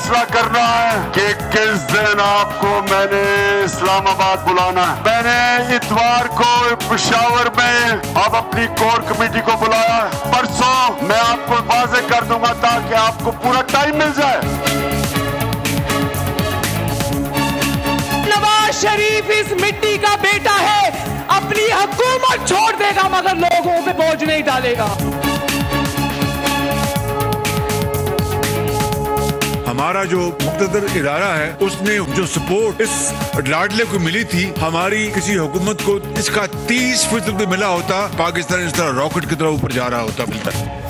फैसला करना है कि किस दिन आपको मैंने इस्लामाबाद बुलाना है। मैंने इतवार को पेशावर में अब अपनी कोर कमेटी को बुलाया है। परसों मैं आपको वाज़ेह कर दूंगा ताकि आपको पूरा टाइम मिल जाए। नवाज शरीफ इस मिट्टी का बेटा है, अपनी हुकूमत छोड़ देगा मगर लोगों पे बोझ नहीं डालेगा। हमारा जो मुक़्तदर इदारा है उसने जो सपोर्ट इस लाडले को मिली थी, हमारी किसी हुकूमत को इसका 30% भी मिला होता, पाकिस्तान इस तरह रॉकेट की तरह ऊपर जा रहा होता मिलता।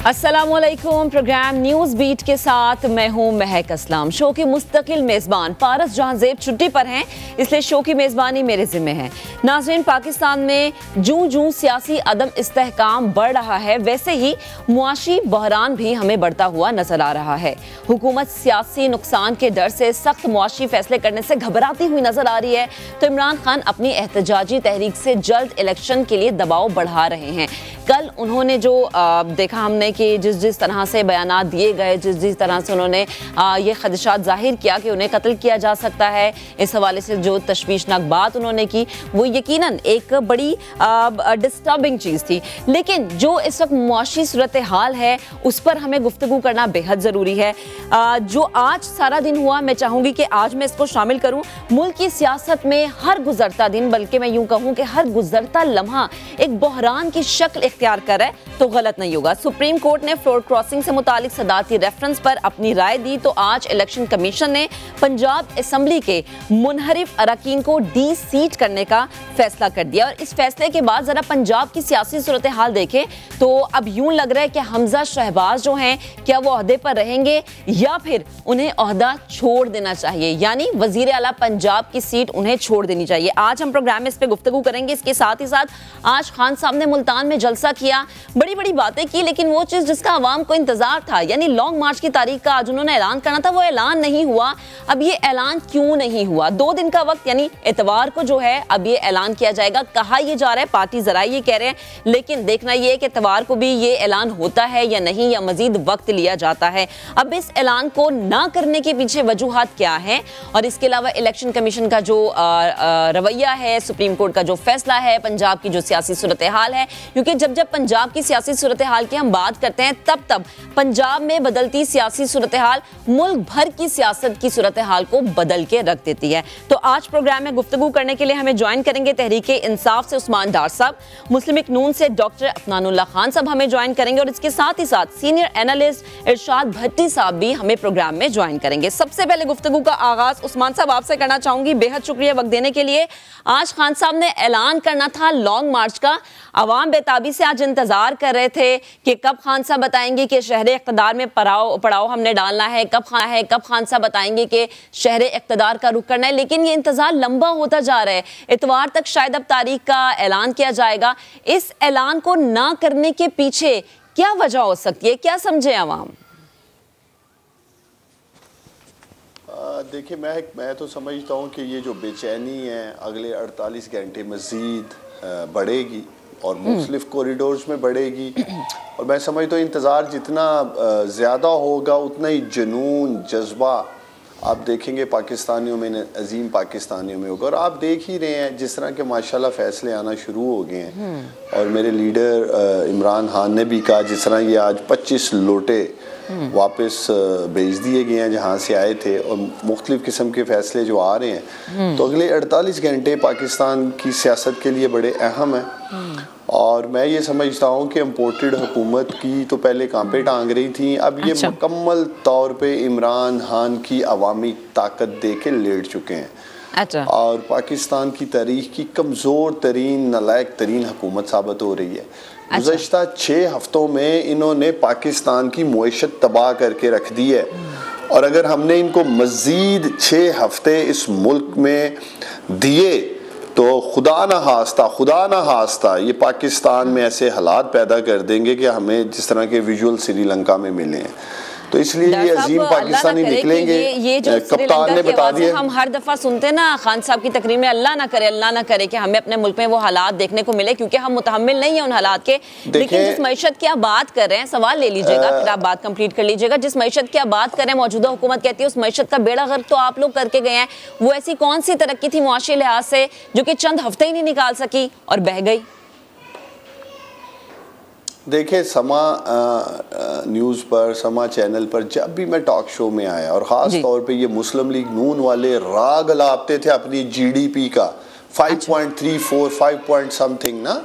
अस्सलामुअलैकुम। प्रोग्राम न्यूज़ बीट के साथ मैं हूं महक असलम। शो की मुस्तकिल मेज़बान पारस जहांजेब छुट्टी पर हैं, इसलिए शो की मेज़बानी मेरे ज़िम्मे है। नाज़रीन, पाकिस्तान में जूं सियासी अदम इस्तेहकाम बढ़ रहा है, वैसे ही मुआशी बहरान भी हमें बढ़ता हुआ नजर आ रहा है। हुकूमत सियासी नुकसान के डर से सख्त मुआशी फैसले करने से घबराती हुई नजर आ रही है, तो इमरान खान अपनी एहतजाजी तहरीक से जल्द इलेक्शन के लिए दबाव बढ़ा रहे हैं। कल उन्होंने जो देखा हमने कि जिस तरह से बयानात दिए गए, जिस तरह से उन्होंने ये खदशात जाहिर किया कि उन्हें कत्ल किया जा सकता है, इस हवाले से जो तशवीशनाक बात उन्होंने की वो यकीनन एक बड़ी डिस्टर्बिंग चीज़ थी। लेकिन जो इस वक्त मुआशी सूरत हाल है उस पर हमें गुफ्तगू करना बेहद ज़रूरी है। जो आज सारा दिन हुआ, मैं चाहूँगी कि आज मैं इसको शामिल करूँ। मुल्क की सियासत में हर गुजरता दिन, बल्कि मैं यूँ कहूँ कि हर गुजरता लम्हा एक बहरान की शक्ल इख्तियार कर है तो गलत नहीं होगा। सुप्रीम कोर्ट ने फ्लोर क्रॉसिंग से मुतालिक सदारती रेफरेंस पर अपनी राय दी, तो आज इलेक्शन कमीशन ने पंजाब असेंबली के मुनहरिफ अरकान को डी सीट करने का फैसला कर दिया। और इस फैसले के बाद जरा पंजाब की सियासी सूरत हाल देखें तो अब यूं लग रहा है कि हमजा शहबाज जो हैं, क्या वो ओहदे पर रहेंगे या फिर उन्हें ओहदा छोड़ देना चाहिए, यानी वजीर आला पंजाब की सीट उन्हें छोड़ देनी चाहिए। आज हम प्रोग्राम में इस पर गुफ्तगू करेंगे। इसके साथ ही साथ आज खान साहब ने मुल्तान में जलसा किया, बड़ी बड़ी बातें की, लेकिन वो चीज़ जिसका आवाम को इंतजार था, यानी लॉन्ग मार्च की तारीख का आज उन्होंने ऐलान करना था, वो ऐलान नहीं हुआ। अब ये ऐलान क्यों नहीं हुआ? 2 दिन का वक्त, यानी इतवार को जो है अब ये ऐलान किया जाएगा। कहा यह जा रहा है, पार्टी जरा ये कह रहे हैं, लेकिन देखना ये है कि इतवार को भी ये ऐलान होता है या नहीं, या मजीद वक्त लिया जाता है। अब इस ऐलान को ना करने के पीछे वजूहात क्या है, और इसके अलावा इलेक्शन कमीशन का जो रवैया है, सुप्रीम कोर्ट का जो फैसला है, पंजाब की जो सियासी सूरत हाल है, क्योंकि जब पंजाब की सियासी सूरत हाल की हम बात करते हैं तब पंजाब में बदलती सियासी सूरत हाल मुल्क भर की सियासत की सूरत हाल को बदल के रख देती है। तो आज प्रोग्राम में गुफ्तगू करने के लिए हमें ज्वाइन करेंगे तहरीक इंसाफ से उस्मान डार साहब, मुस्लिम लीग नून से डॉक्टर अफनानुल्लाह खान साहब हमें ज्वाइन करेंगे, और इसके साथ ही साथ सीनियर एनालिस्ट इरशाद भट्टी साहब भी हमें प्रोग्राम में ज्वाइन करेंगे। सबसे पहले गुफ्तगू का आगाज उस्मान साहब आपसे करना चाहूंगी, बेहद शुक्रिया वक्त देने के लिए। आज खान साहब ने ऐलान करना था लॉन्ग मार्च का, अवाम बेताबी से आज इंतजार कर रहे थे कि कब खान साहब बताएंगे कि शहर इक़्तिदार में पड़ाव हमने डालना है, कब खान साहब बताएंगे कि शहर इक़्तिदार का रुख करना है, लेकिन ये इंतजार लंबा होता जा रहा है। इतवार तक शायद अब तारीख का ऐलान किया जाएगा। इस ऐलान को ना करने के पीछे क्या वजह हो सकती है, क्या समझे आवाम? देखिए, मैं तो समझता हूँ कि ये जो बेचैनी है अगले 48 घंटे मज़ीद बढ़ेगी और मुख्तलिफ कॉरिडोर्स में बढ़ेगी, और मैं समझता हूँ इंतज़ार जितना ज़्यादा होगा उतना ही जुनून जज्बा आप देखेंगे पाकिस्तानियों में, अजीम पाकिस्तानियों में होगा। और आप देख ही रहे हैं जिस तरह के माशाल्लाह फ़ैसले आना शुरू हो गए हैं, और मेरे लीडर इमरान खान ने भी कहा, जिस तरह ये आज 25 लोटे वापस भेज दिए गए हैं जहाँ से आए थे, और मुख्तलिफ़ किस्म के फ़ैसले जो आ रहे हैं, तो अगले 48 घंटे पाकिस्तान की सियासत के लिए बड़े अहम हैं। और मैं ये समझता हूँ कि इम्पोर्टेड हुकूमत की तो पहले कांपे टांग रही थी, अब ये मुकम्मल तौर पे इमरान खान की अवामी ताकत दे के लेट चुके हैं। अच्छा। और पाकिस्तान की तारीख की कमज़ोर तरीन, नालायक तरीन हुकूमत साबित हो रही है। गुज़श्ता 6 हफ्तों में इन्होंने पाकिस्तान की मुईशत तबाह करके रख दी है, और अगर हमने इनको मज़ीद 6 हफ्ते इस मुल्क में दिए तो खुदा न खास्ता ये पाकिस्तान में ऐसे हालात पैदा कर देंगे कि हमें जिस तरह के विजुअल श्रीलंका में मिले हैं। तो इसलिए ये अजीम पाकिस्तानी निकलेंगे। ये जो कप्तान ने बता दिया, हम हर दफा सुनते हैं ना खान साहब की तकरीर में, अल्लाह ना करे कि हमें अपने मुल्क में वो हालात देखने को मिले, क्योंकि हम मुतहम्मिल नहीं है उन हालात के। लेकिन जिस मईशत की आप बात कर रहे हैं, सवाल ले लीजिएगा फिर आप बात कंप्लीट कर लीजिएगा, जिस मईशत की आप बात कर रहे हैं मौजूदा हुकूमत कहती है उस मईशत का बेड़ा गर्क तो आप लोग करके गए हैं। वो ऐसी कौन सी तरक्की थी मुआशी लिहाज से जो कि चंद हफ्ते ही नहीं निकाल सकी और बह गई? देखिए, समा न्यूज़ पर, समा चैनल पर जब भी मैं टॉक शो में आया, और ख़ास तौर पे ये मुस्लिम लीग नून वाले राग लापते थे अपनी जीडीपी का 5.34 5 पॉइंट समथिंग ना,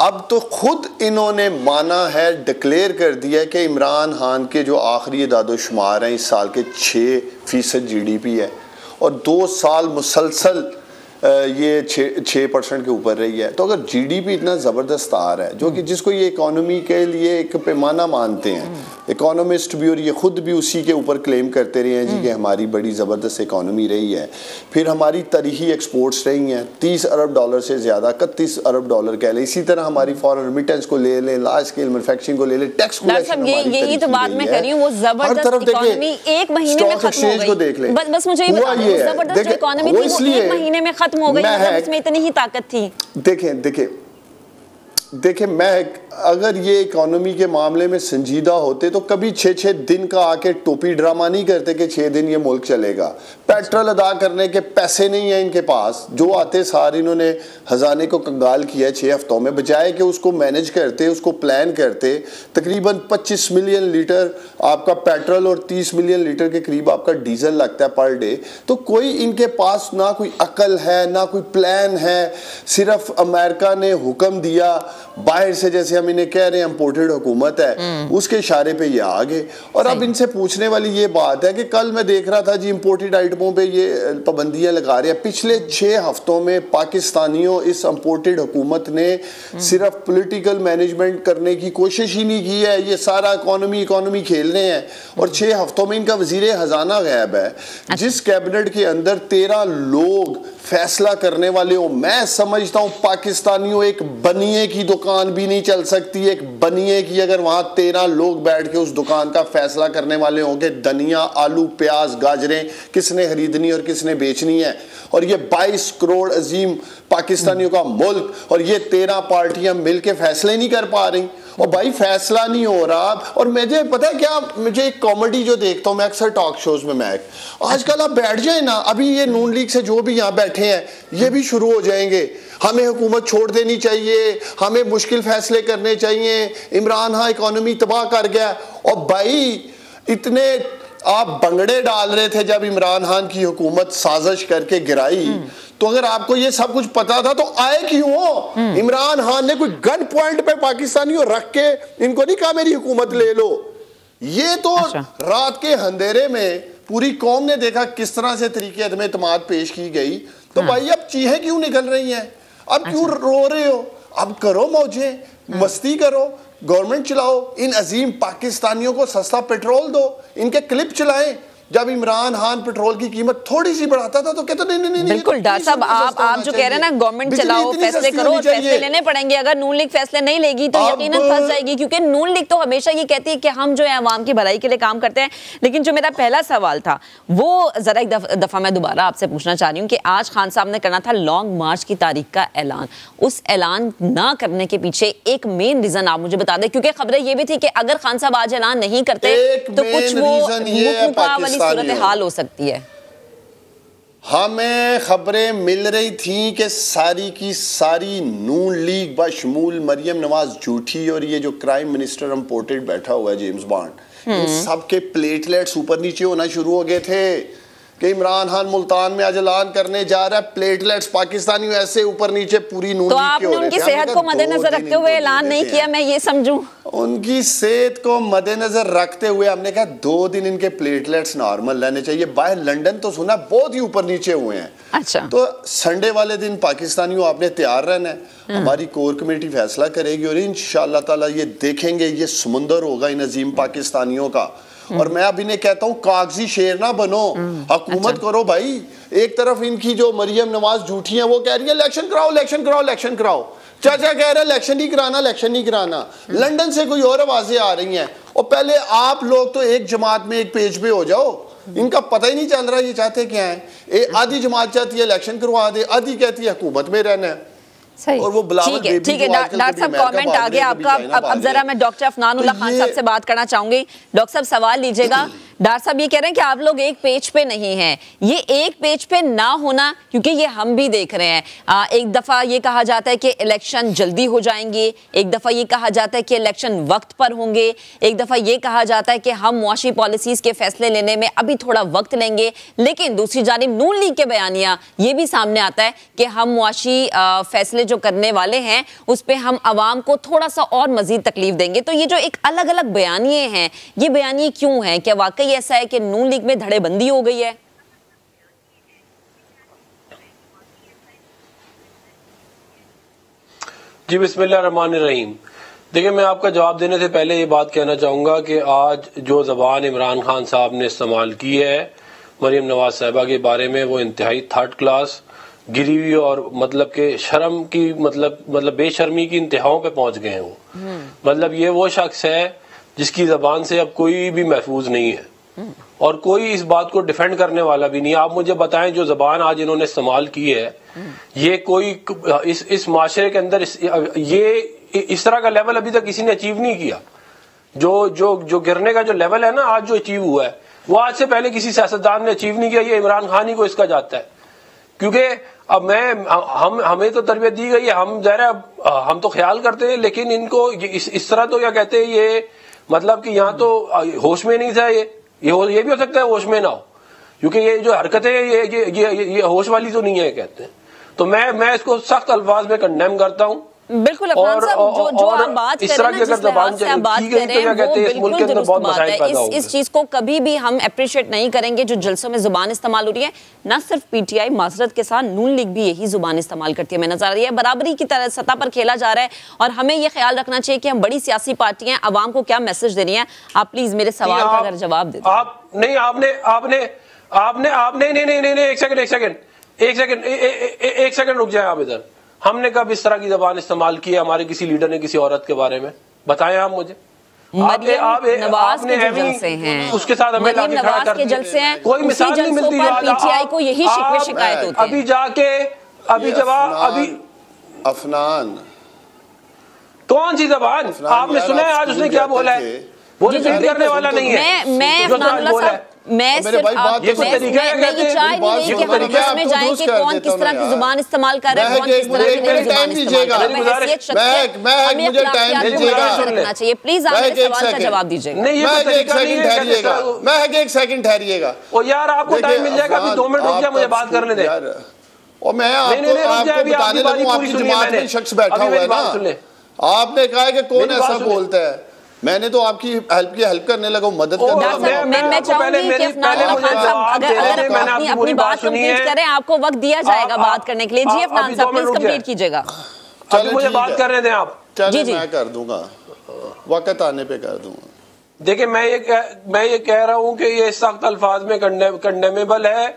अब तो खुद इन्होंने माना है, डिक्लेयर कर दिया है कि इमरान खान के जो आखिरी दादोशुमार हैं इस साल के 6% जीडीपी है, और 2 साल मुसलसल ये 6% के ऊपर रही है। तो अगर जीडीपी इतना ज़बरदस्त आ रहा है, जो कि जिसको ये इकोनॉमी के लिए एक पैमाना मानते हैं इकोनॉमिस्ट भी, और ये खुद भी उसी के ऊपर क्लेम करते रहे हैं जी कि हमारी बड़ी ज़बरदस्त इकोनॉमी रही है, फिर हमारी तारीखी एक्सपोर्ट्स रही हैं $30 अरब से ज़्यादा, $31 अरब कह लें। इसी तरह हमारी फॉरेन रिमिटेंस को ले लें, लार्ज स्केल मैन्युफैक्चरिंग को ले लें, टैक्स यही तो बात मैं कर रही हूँ, वो ज़बरदस्त इकोनॉमी एक महीने में खत्म हो गई। बस मुझे ये बताइए, ज़बरदस्त इकोनॉमी थी वो एक महीने में खत्म हो गई, मतलब उसमें इतनी ही ताकत थी। देखिए मैं अगर ये इकोनॉमी के मामले में संजीदा होते तो कभी 6-6 दिन का आके टोपी ड्रामा नहीं करते कि 6 दिन ये मुल्क चलेगा। पेट्रोल अदा करने के पैसे नहीं है इनके पास, जो आते सारे इन्होंने खजाने को कंगाल किया 6 हफ्तों में, बजाय कि उसको मैनेज करते, उसको प्लान करते। तकरीबन 25 मिलियन लीटर आपका पेट्रोल और 30 मिलियन लीटर के करीब आपका डीजल लगता है पर डे। तो कोई इनके पास ना कोई अकल है ना कोई प्लान है, सिर्फ अमेरिका ने हुक्म दिया बाहर से, जैसे हम इन्हें कह रहे हैं इंपोर्टेड हुकूमत है, उसके इशारे पे ये आ गए। और अब इनसे पूछने वाली ये बात है कि कल मैं देख रहा था जी इंपोर्टेड आइटमों पे ये पाबंदियां लगा रहे हैं। पिछले 6 हफ्तों में पाकिस्तानियों इस इंपोर्टेड हुकूमत ने सिर्फ पॉलिटिकल मैनेजमेंट करने की कोशिश ही नहीं की है, ये सारा इकोनॉमी खेल रहे हैं। और 6 हफ्तों में इनका वजीर खजाना गायब है। जिस कैबिनेट के अंदर 13 लोग फैसला करने वाले हो, मैं समझता हूं पाकिस्तानियों एक बनिए की दुकान भी नहीं चल सकती। एक बनिए की अगर वहां 13 लोग बैठ के उस दुकान का फैसला करने वाले होंगे, धनिया, आलू, प्याज, गाजरें किसने खरीदनी और किसने बेचनी है, और ये 22 करोड़ अजीम पाकिस्तानियों का मुल्क, और ये 13 पार्टियां मिलकर फैसले नहीं कर पा रही, और भाई फैसला नहीं हो रहा। और मुझे पता है क्या, मुझे एक कॉमेडी जो देखता हूँ मैं अक्सर टॉक शोज में, मैं आजकल आप बैठ जाए ना, अभी ये नून लीग से जो भी यहाँ बैठे हैं ये भी शुरू हो जाएंगे, हमें हुकूमत छोड़ देनी चाहिए, हमें मुश्किल फैसले करने चाहिए, इमरान खान इकोनॉमी तबाह कर गया। और भाई इतने आप बंगड़े डाल रहे थे जब इमरान खान की हुकूमत साजिश करके गिराई, तो अगर आपको ये सब कुछ पता था तो आए क्यों हो? इमरान खान ने कोई गन पॉइंट पे पाकिस्तानियों रख के इनको नहीं कहा मेरी हुकूमत ले लो। ये तो रात के अंधेरे में पूरी कौम ने देखा किस तरह से तरीके अदम एतमाद पेश की गई। तो भाई अब चीखें क्यों निकल रही हैं? अब क्यों रो रहे हो? अब करो मौजे, मस्ती करो, गवर्नमेंट चलाओ, इन अजीम पाकिस्तानियों को सस्ता पेट्रोल दो, इनके क्लिप चलाएं। जब इमरान खान पेट्रोल की कीमत थोड़ी सी बढ़ाता था तो कहते नहीं। बिल्कुल डॉक्टर साहब, आप जो कह रहे हैं ना गवर्नमेंट चलाओ, फैसले करो, फैसले लेने पड़ेंगे। अगर नून लीग फैसले नहीं लेगी तो यकीनन फंस जाएगी, क्योंकि नून लीग तो हमेशा ये कहती है कि हम जो है अवाम की भलाई के लिए काम करते हैं। लेकिन जो मेरा पहला सवाल था वो जरा एक दफा मैं दोबारा आपसे पूछना चाह रही हूँ कि आज खान साहब ने करना था लॉन्ग मार्च की तारीख का ऐलान, उस ऐलान ना करने के पीछे एक मेन रीजन आप मुझे बता दें, क्योंकि खबरें ये भी थी कि अगर खान साहब आज ऐलान नहीं करते तो कुछ वो सूरत हाल हो सकती है। हमें खबरें मिल रही थी कि सारी की सारी नून लीग बशमूल मरियम नवाज झूठी और ये जो क्राइम मिनिस्टर इंपोर्टेड बैठा हुआ है जेम्स बॉन्ड, इन सब के प्लेटलेट्स ऊपर नीचे होना शुरू हो गए थे कि इमरान खान मुल्तान में आज ऐलान करने जा रहा है। प्लेटलेट्स पाकिस्तानी ऐसे ऊपर नीचे पूरी नून लीग के हो रहे थे। तो आपने उनकी सेहत को मद्देनजर रखते हुए ऐलान नहीं किया, मैं ये समझूं? उनकी सेहत को मद्देनजर रखते हुए हमने कहा 2 दिन इनके प्लेटलेट्स नॉर्मल रहने चाहिए। बाहर लंदन तो सुना बहुत ही ऊपर नीचे हुए हैं। अच्छा, तो संडे वाले दिन पाकिस्तानियों आपने तैयार रहना है, हमारी कोर कमेटी फैसला करेगी और इंशाअल्लाह ताला ये देखेंगे ये समुंदर होगा इन अजीम पाकिस्तानियों का। और मैं अब इन्हें कहता हूँ कागजी शेर ना बनो, हुकूमत करो भाई। एक तरफ इनकी जो मरियम नवाज झूठी है वो कह रही है इलेक्शन कराओ, इलेक्शन कराओ, इलेक्शन कराओ, चाचा कह रहे इलेक्शन नहीं कराना, इलेक्शन नहीं कराना। लंदन से कोई और आवाजें आ रही हैं। और पहले आप लोग तो एक जमात में एक पेज पे हो जाओ, इनका पता ही नहीं चल रहा ये चाहते क्या है। आधी जमात चाहती है इलेक्शन करवा दे, आधी कहती है हुकूमत में रहना है। सही। और वो ठीक है डॉक्टर साहब, कमेंट आ गया आपका। अब जरा मैं डॉक्टर अफनानुल्लाह खान साहब से बात करना चाहूंगी। डॉक्टर साहब सवाल लीजिएगा। डॉक्टर साहब ये कह रहे हैं कि आप लोग एक पेज पे नहीं हैं। ये एक पेज पे ना होना, क्योंकि ये हम भी देख रहे हैं, एक दफा ये कहा जाता है कि इलेक्शन जल्दी हो जाएंगे, एक दफा ये कहा जाता है कि इलेक्शन वक्त पर होंगे, एक दफा ये कहा जाता है कि हम मुआशी पॉलिसीज के फैसले लेने में अभी थोड़ा वक्त लेंगे। लेकिन दूसरी जानिब नून लीग के बयानिया ये भी सामने आता है कि हम मुआशी फैसले जो करने वाले हैं उस पे हम अवाम को थोड़ा सा और मजीद तकलीफ देंगे। तो ये जो एक अलग अलग बयानिए हैं, ये बयानिए क्यों हैं? क्या वाकई ऐसा है कि नून लीग में धड़ेबंदी हो गई है? जी बिस्मिल्लाह रहमान रहीम। देखिए, मैं आपका जवाब देने से पहले ये बात कहना चाहूंगा कि आज जो जबान इमरान खान साहब ने इस्तेमाल की है मरीम नवाज साहिबा के बारे में, वो इंतहाई थर्ड क्लास, गिरी हुई और मतलब के शर्म की मतलब बेशर्मी की इंतहाओं पे पहुंच गए हैं। मतलब ये वो शख्स है जिसकी जबान से अब कोई भी महफूज नहीं है और कोई इस बात को डिफेंड करने वाला भी नहीं। आप मुझे बताएं, जो जबान आज इन्होंने इस्तेमाल की है, ये कोई इस माशरे के अंदर ये इस तरह का लेवल अभी तक किसी ने अचीव नहीं किया। जो गिरने का जो लेवल है ना आज जो अचीव हुआ है, वो आज से पहले किसी सियासतदान ने अचीव नहीं किया। ये इमरान खान ही को इसका जाता है, क्योंकि अब हमें तो तरबियत दी गई है, हम ज़ाहिर है हम तो ख्याल करते हैं, लेकिन इनको इस तरह तो क्या कहते हैं, ये मतलब कि यहाँ तो होश में नहीं था। ये भी हो सकता है होश में ना हो, क्योंकि ये जो हरकतें ये होश वाली तो नहीं है कहते हैं। तो मैं इसको सख्त अल्फाज में कंडेम करता हूँ। बिल्कुल अफनान साहब, जो आप बात कर रहे हैं, जिस लिहाज से आप बात कर रहे हैं, वो बिल्कुल दुरुस्त बात है। इस चीज को कभी भी हम अप्रिशिएट नहीं करेंगे जो जलसों में जुबान इस्तेमाल हो रही है। न सिर्फ पीटीआई, माजरत के साथ नून लीग भी यही जुबान इस्तेमाल करती है। मैं नजर आ रही है बराबरी की तरह सतह पर खेला जा रहा है और हमें यह ख्याल रखना चाहिए कि हम बड़ी सियासी पार्टियां आवाम को क्या मैसेज दे रही हैं। आप प्लीज मेरे सवाल का अगर जवाब दे। एक सेकंड रुक जाए आप इधर। हमने कब इस तरह की जबान इस्तेमाल की है हमारे किसी लीडर ने किसी औरत के बारे में? बताएं आप मुझे। नवाज के जो जलसे हैं, उसके साथ हमें लाके खड़ा कर दिया। कोई मिसाल नहीं मिलती। पीटीआई को यही शिकवे शिकायत होती है। अभी जाके अभी जवाब अभी अफनान कौन सी जबान आपने सुना है आज उसने क्या बोला है? वो रिपीट करने वाला नहीं है। मैं अफनानुल्लाह साहब, मैं सिर्फ ये चाह नहीं कि हम उसमें जाएं कि कौन किस तरह की जुबान इस्तेमाल कर रहा है, कौन किस तरह की नहीं जुबान इस्तेमाल कर रहा है। मुझे टाइम दीजिएगा, प्लीज आप मेरे सवाल का जवाब दीजिएगा। मैं एक सेकंड ठहरिएगा। और यार आपको टाइम मिल जाएगा, अभी 2 मिनट रुक जाए, मुझे बात करने दे। और मैं आपको बताने लगूं, आपकी जमात में शख्स बैठा हुआ है ना, आपने कहा है कि कौन ऐसा बोलता है, मैंने तो आपकी हेल्प करने लगा, मदद करने। मैं चाहूंगी कि अफनान साहब अगर अपनी बात कंप्लीट करें, आपको वक्त दिया जाएगा बात करने के लिए। जी अफनान साहब प्लीज कंप्लीट कीजिएगा। चलिए मुझे बात करने दें आप। चलिए मैं कर दूंगा, वक्त आने पे कर दूंगा। देखिए मैं ये कह रहा हूँ कि ये सख्त अल्फाज में कंडेमेबल है।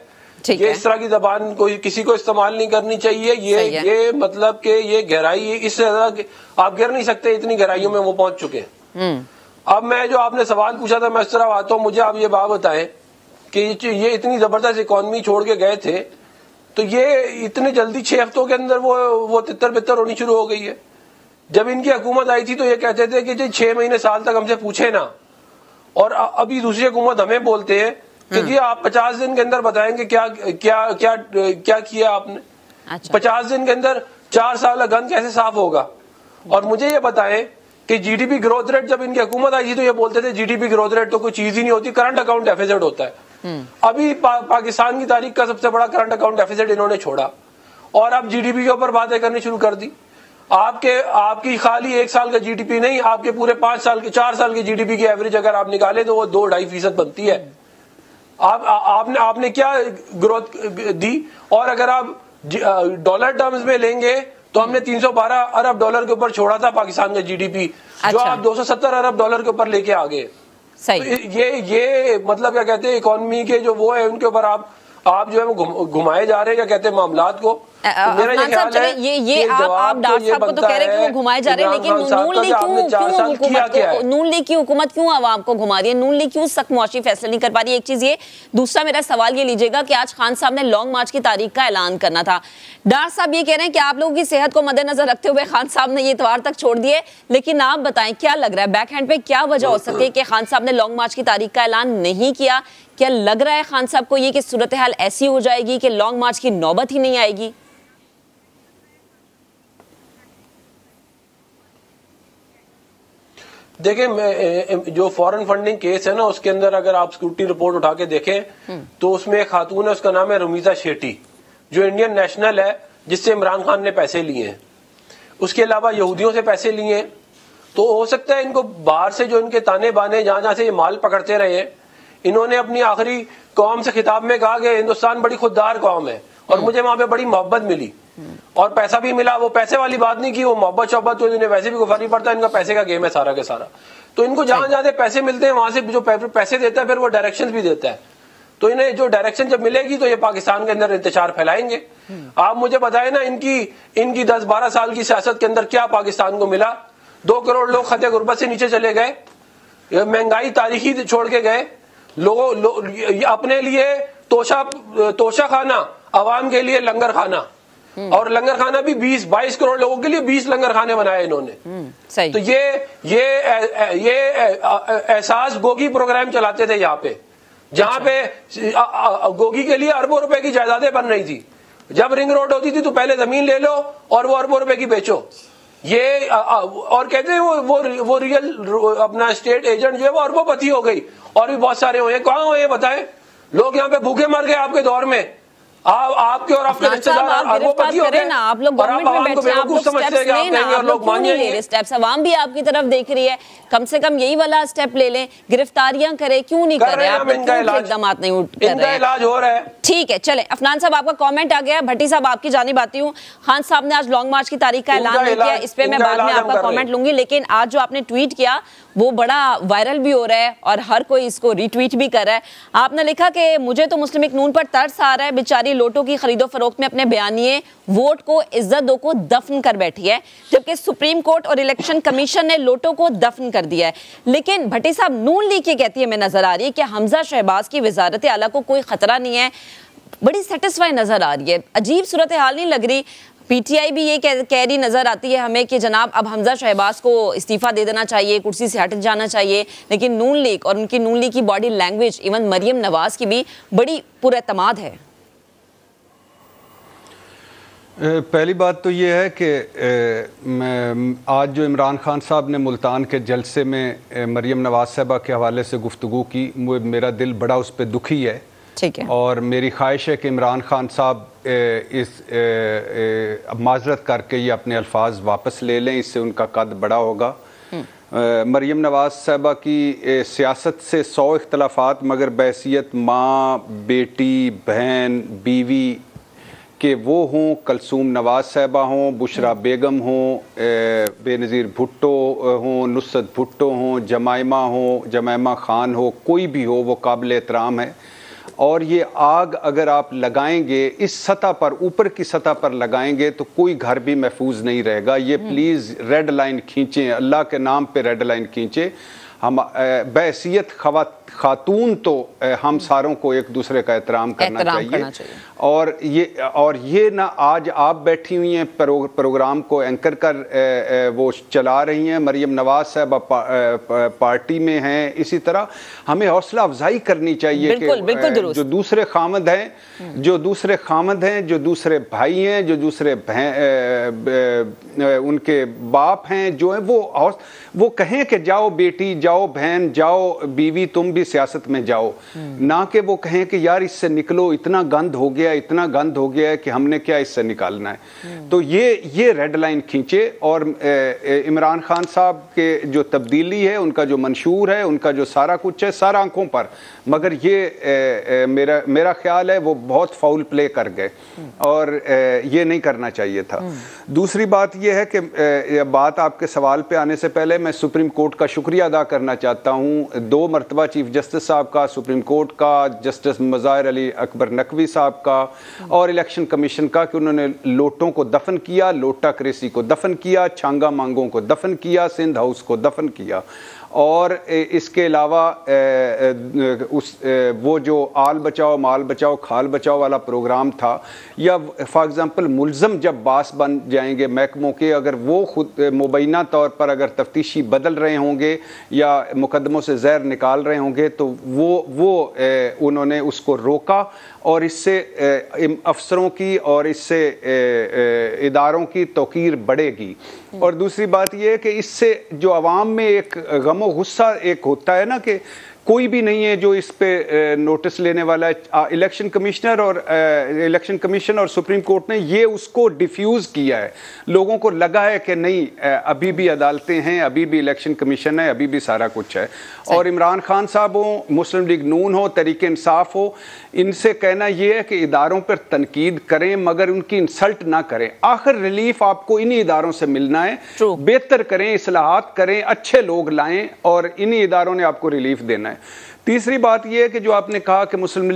ये इस तरह की जबान कोई किसी को इस्तेमाल नहीं करनी चाहिए। ये मतलब कि ये गहराई, इससे आप गिर नहीं सकते, इतनी गहराइयों में वो पहुंच चुके हैं। अब मैं जो आपने सवाल पूछा था, मैं इस तरह आता हूँ, मुझे आप ये बात बताएं कि ये इतनी जबरदस्त इकॉनमी छोड़ के गए थे, तो ये इतने जल्दी 6 हफ्तों के अंदर वो तितर बितर होनी शुरू हो गई है। जब इनकी हुकूमत आई थी तो ये कहते थे कि 6 महीने साल तक हमसे पूछे ना, और अभी दूसरी हुकूमत हमें बोलते हैं कि जी आप 50 दिन के अंदर बताएंगे क्या क्या क्या क्या किया आपने। 50 दिन के अंदर 4 साल का गंद कैसे साफ होगा? और मुझे ये बताएं कि जीडीपी ग्रोथ रेट, जब इनकी हुकूमत आई थी तो ये बोलते थे जीडीपी ग्रोथ रेट तो कोई चीज ही नहीं होती, करंट अकाउंट डेफिसिट होता है। अभी पाकिस्तान की तारीख का सबसे बड़ा करंट अकाउंट डेफिसिट इन्होंने छोड़ा और अब जीडीपी के ऊपर बातें करनी शुरू कर दी। आपकी खाली 1 साल का जीडीपी नहीं, आपके पूरे 4 साल की जीडीपी की एवरेज अगर आप निकाले तो वो 2-2.5% बनती है। आपने क्या ग्रोथ दी? और अगर आप डॉलर टर्म्स में लेंगे तो हमने 312 अरब डॉलर के ऊपर छोड़ा था पाकिस्तान का जीडीपी, जो आप 270 अरब डॉलर के ऊपर लेके आ गए। तो ये मतलब क्या कहते हैं, इकोनॉमी के जो वो है उनके ऊपर आप जो है वो घुमाए जा रहे हैं, क्या कहते हैं, मामलात को। मेरा ये ख्याल है ये आप डॉक्टर साहब को तो कह रहे हैं कि वो घुमाए जा रहे हैं, लेकिन नून लीग की हुकूमत क्यों आवाम को घुमा रही है? नून लीग क्यों सख्त मुआशी फैसले नहीं कर पा रही? एक चीज ये, दूसरा मेरा सवाल ये लीजिएगा कि आज खान साहब ने लॉन्ग मार्च की तारीख का ऐलान करना था। डॉक्टर साहब ये कह रहे हैं कि आप लोगों की सेहत को मद्देनजर रखते हुए खान साहब ने ये इतवार तक छोड़ दिए, लेकिन आप बताएं क्या लग रहा है बैक हैंड पे क्या वजह हो सकती है कि खान साहब ने लॉन्ग मार्च की तारीख का ऐलान नहीं किया? क्या लग रहा है खान साहब को ये कि सूरत हाल ऐसी हो जाएगी कि लॉन्ग मार्च की नौबत ही नहीं आएगी? देखिए, जो फॉरेन फंडिंग केस है ना, उसके अंदर अगर आप स्क्रूटनी रिपोर्ट उठा के देखें तो उसमें एक खातून है, उसका नाम है रमीजा शेट्टी, जो इंडियन नेशनल है, जिससे इमरान खान ने पैसे लिए हैं। उसके अलावा यहूदियों से पैसे लिए हैं। तो हो सकता है इनको बाहर से जो इनके ताने बाने जहां जहां से ये माल पकड़ते रहे हैं, इन्होंने अपनी आखिरी कौम से खिताब में कहा कि हिंदुस्तान बड़ी खुददार कौम है और मुझे वहां पे बड़ी मोहब्बत मिली और पैसा भी मिला। वो पैसे वाली बात नहीं की, वो मोहब्बत शोहब्बत तो इन्हें वैसे भी कोई फर्क नहीं पड़ता, इनका पैसे का गेम है सारा के सारा। तो इनको जहां जहां से पैसे मिलते हैं वहां से जो पैसे देता है फिर वो डायरेक्शन भी देता है। तो इन्हें जो डायरेक्शन जब मिलेगी तो ये पाकिस्तान के अंदर इंतशार फैलाएंगे। आप मुझे बताएं ना, इनकी 10-12 साल की सियासत के अंदर क्या पाकिस्तान को मिला? 2 करोड़ लोग खतरे गुर्बत से नीचे चले गए, महंगाई तारीखी छोड़ के गए, लोगों अपने लिए तोशा खाना, अवाम के लिए लंगर खाना, और लंगर खाना भी 20-22 करोड़ लोगों के लिए 20 लंगर खाने बनाए इन्होंने। सही। तो ये एहसास गोगी प्रोग्राम चलाते थे यहाँ पे, जहां पे गोगी के लिए अरबों रुपए की जायदादें बन रही थी। जब रिंग रोड होती थी तो पहले जमीन ले लो और वो अरबों रुपए की बेचो। ये और कहते हैं वो रियल अपना स्टेट एजेंट जो है वो अरबोपति हो गई, और भी बहुत सारे हुए। कहाँ हुए बताएं? लोग यहाँ पे भूखे मर गए आपके दौर में। आपके और आपके रिश्तेदार अरबोपति हो गए, आप लोग गवर्नमेंट में बैठे हैं, आप लोग स्टेप्स लेना, आप लोग क्यों नहीं ले रहे स्टेप्स? आवाम भी आपकी तरफ देख रही है, कम से कम यही वाला स्टेप ले लें, गिरफ्तारियां करें, क्यों नहीं कर रहे? आप लोग क्यों इकदाम नहीं कर रहे? इलाज हो रहा है। ठीक है, चले। अफनान साहब, आपका कमेंट आ गया। भट्टी साहब, आपकी जानिब आती हूँ। खान साहब ने आज लॉन्ग मार्च की तारीख का ऐलान नहीं किया, इस पे मैं बाद में आपका कमेंट लूंगी, लेकिन आज जो आपने ट्वीट किया वो बड़ा वायरल भी हो रहा है और हर कोई इसको रीट्वीट भी कर रहा है। आपने लिखा कि मुझे तो मुस्लिम लीग नून पर तरस आ रहा है, बेचारी लोटो की खरीदो फरोख्त में अपने बयानिए वोट को, इज्जत दो को दफन कर बैठी है, जबकि सुप्रीम कोर्ट और इलेक्शन कमीशन ने लोटो को दफन कर दिया है। लेकिन भट्टी साहब, नून लीग ये कहती है, मैं नजर आ रही है कि हमजा शहबाज की वजारत आला को कोई खतरा नहीं है, बड़ी सेटिस्फाई नजर आ रही है। अजीब सूरत हाल नहीं लग रही? पीटीआई भी ये कह रही नजर आती है हमें कि जनाब अब हमजा शहबाज को इस्तीफा दे देना चाहिए, कुर्सी से हट जाना चाहिए, लेकिन नून लीग और उनकी नून लीग की body language, even Maryam Nawaz की भी बड़ी पुरएतमाद है। पहली बात तो ये है कि आज जो इमरान खान साहब ने मुल्तान के जलसे में मरियम नवाज साहबा के हवाले से गुफ्तगू की, मेरा दिल बड़ा उस पर दुखी है। ठीक है। और मेरी ख्वाहिश है कि इमरान खान साहब माजरत करके ये अपने अल्फाज वापस ले लें, इससे उनका कद बड़ा होगा। मरियम नवाज साहबा की सियासत से 100 इख्तलाफात, मगर बैसियत माँ, बेटी, बहन, बीवी कि वो हों, कलसूम नवाज साहबा हों, बुशरा बेगम हों, बेनज़ीर भुट्टो हों, नुसरत भुट्टो हों, जमाइमा खान हो, कोई भी हो, वो काबिल एहतराम है। और ये आग अगर आप लगाएंगे इस सतह पर, ऊपर की सतह पर लगाएंगे तो कोई घर भी महफूज नहीं रहेगा। ये प्लीज़ रेड लाइन खींचें, अल्लाह के नाम पे रेड लाइन खींचें। हम बैसियत खातून तो हम सारों को एक दूसरे का एहतराम करना चाहिए। और ये ना आज आप बैठी हुई हैं प्रोग्राम को एंकर कर वो चला रही हैं, मरियम नवाज साहब पार्टी में हैं, इसी तरह हमें हौसला अफजाई करनी चाहिए कि जो दूसरे खामद हैं, जो दूसरे भाई हैं, जो दूसरे उनके बाप हैं, जो है वो कहें कि जाओ बेटी, जाओ बहन, जाओ बीवी, तुम भी सियासत में जाओ, ना कि वो कहें कि यार इससे निकलो, इतना गंद हो गया कि हमने क्या इससे निकालना है। तो ये रेड लाइन खींचे। और इमरान खान साहब के जो तब्दीली है, उनका जो मंशूर है, उनका जो सारा कुछ है, सारा आंखों पर, मगर ये मेरा ख्याल है वो बहुत फाउल प्ले कर गए और ये नहीं करना चाहिए था। दूसरी बात ये है कि बात आपके सवाल पे आने से पहले मैं सुप्रीम कोर्ट का शुक्रिया अदा करना करना चाहता हूँ। 2 मरतबा चीफ जस्टिस साहब का, सुप्रीम कोर्ट का, जस्टिस मुज़ाहिर अली अकबर नकवी साहब का और इलेक्शन कमीशन का, कि उन्होंने लोटों को दफन किया, लोटा क्रेसी को दफन किया, छांगा मांगों को दफन किया, सिंध हाउस को दफन किया। और इसके अलावा वो जो आल बचाओ माल बचाओ खाल बचाओ वाला प्रोग्राम था, या फॉर एग्ज़ाम्पल मुलज़म जब बास बन जाएंगे महकमों के, अगर वो खुद मुबैना तौर पर अगर तफ्तीशी बदल रहे होंगे या मुकदमों से ज़हर निकाल रहे होंगे, तो वो उन्होंने उसको रोका और इससे अफसरों की और इससे इदारों की तौकीर बढ़ेगी। और दूसरी बात यह है कि इससे जो आवाम में एक गम और गुस्सा एक होता है ना, कि कोई भी नहीं है जो इस पे नोटिस लेने वाला है। इलेक्शन कमीशन और सुप्रीम कोर्ट ने ये उसको डिफ्यूज़ किया है। लोगों को लगा है कि नहीं, अभी भी अदालतें हैं, अभी भी इलेक्शन कमीशन है, अभी भी सारा कुछ है। और इमरान खान साहब हो, मुस्लिम लीग नून हो, तहरीक इंसाफ हो, इनसे कहना यह है कि इदारों पर तनकीद करें मगर उनकी इंसल्ट ना करें। आखिर रिलीफ आपको इन्हीं इदारों से मिलना है, बेहतर करें, इस्लाहात करें, अच्छे लोग लाएं और इन्हीं इदारों ने आपको रिलीफ देना है। तीसरी बात यह है कि जो आपने कहा कि मुस्लिम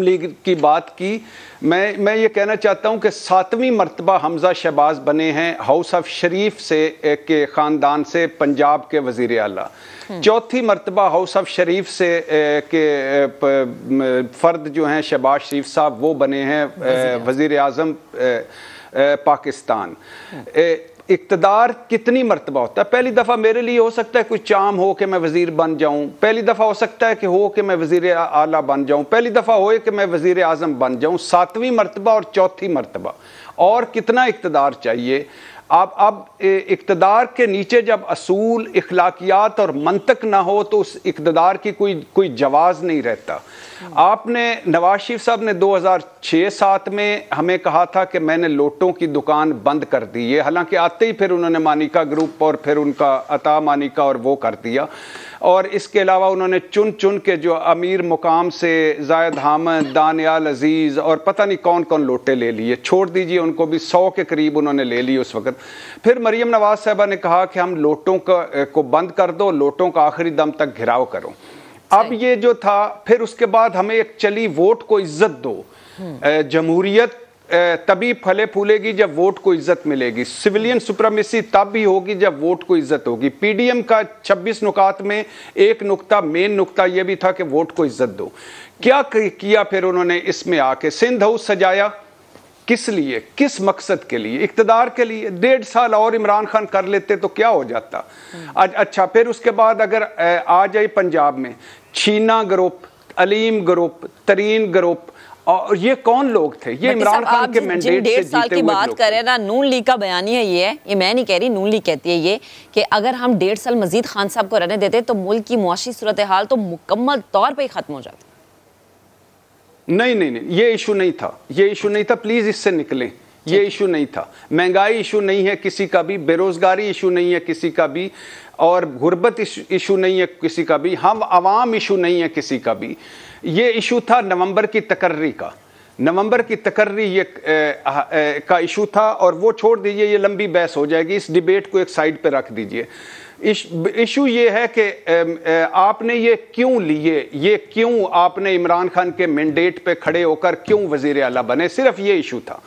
लीग की बात की, मैं ये कहना चाहता हूं कि 7वीं मरतबा हमजा शहबाज बने हैं हाउस ऑफ शरीफ से के ख़ानदान से पंजाब के वज़ीर आला। 4थी मरतबा हाउस ऑफ शरीफ से के फ़र्द जो हैं शहबाज शरीफ साहब, वो बने हैं वज़ीर आज़म पाकिस्तान। इक़्तिदार कितनी मरतबा होता है? पहली दफ़ा मेरे लिए हो सकता है कोई चाम हो कि मैं वज़ीर बन जाऊं, पहली दफ़ा हो सकता है कि हो कि मैं वज़ीर आला बन जाऊं, पहली दफ़ा हो कि मैं वज़ीर आज़म बन जाऊं। 7वीं मरतबा और 4थी मरतबा, और कितना इक़्तिदार चाहिए? अब इक़्तिदार के नीचे जब असूल, इखलाकियात और मंतक ना हो तो उस इक़्तिदार की कोई जवाज़ नहीं रहता। आपने नवाज शरीफ साहब ने 2006-07 में हमें कहा था कि मैंने लोटों की दुकान बंद कर दी है, हालांकि आते ही फिर उन्होंने मानिका ग्रुप और फिर उनका अता मानिका और वो कर दिया। और इसके अलावा उन्होंने चुन चुन के जो अमीर मुकाम से जायद हामिद, दानियाल अजीज़ और पता नहीं कौन कौन लोटे ले लिए, छोड़ दीजिए उनको भी 100 के करीब उन्होंने ले लिए उस वक़्त। फिर मरियम नवाज साहबा ने कहा कि हम लोटों को बंद कर दो, लोटों का आखिरी दम तक घिराव करो। अब ये जो था, फिर उसके बाद हमें एक चली वोट को इज्जत दो। जमहूरियत तभी फले फूलेगी जब वोट को इज्जत मिलेगी। सिविलियन सुप्रीमेसी तब भी होगी जब वोट को इज्जत होगी। पीडीएम का 26 नुकात में एक नुक्ता, मेन नुक्ता यह भी था कि वोट को इज्जत दो। क्या किया फिर उन्होंने? इसमें आके सिंध हाउस सजाया, किस लिए, किस मकसद के लिए? इक़्तिदार के लिए। 1.5 साल और इमरान खान कर लेते तो क्या हो जाता। अच्छा, फिर उसके बाद अगर आ जाए पंजाब में, छीना ग्रुप, अलीम ग्रुप, तरीन ग्रुप, और ये कौन लोग थे? ये इमरान खान के मैंडेट से 1.5 साल की बात करें ना, नून लीग का बयानी है ये मैं नहीं कह रही, नून लीग कहती है ये कि अगर हम 1.5 साल मजीद खान साहब को रहने देते तो मुल्क की मुआशी सूरत हाल तो मुकम्मल तौर पर ही खत्म हो जाती। नहीं, ये इशू नहीं था, प्लीज इससे निकलें। ये इशू नहीं था, महंगाई इशू नहीं है किसी का भी, बेरोजगारी इशू नहीं है किसी का भी, और गुर्बत इशू नहीं है किसी का भी, हम आवाम इशू नहीं है किसी का भी। ये इशू था नवंबर की तकर्री का, नवंबर की तकर्री ये का इशू था। और वो छोड़ दीजिए, ये लंबी बहस हो जाएगी, इस डिबेट को एक साइड पे रख दीजिए। इशू ये है कि आपने ये क्यों लिए, ये क्यों आपने इमरान खान के मैंडेट पे खड़े होकर क्यों वजीर आला बने, सिर्फ ये इशू था।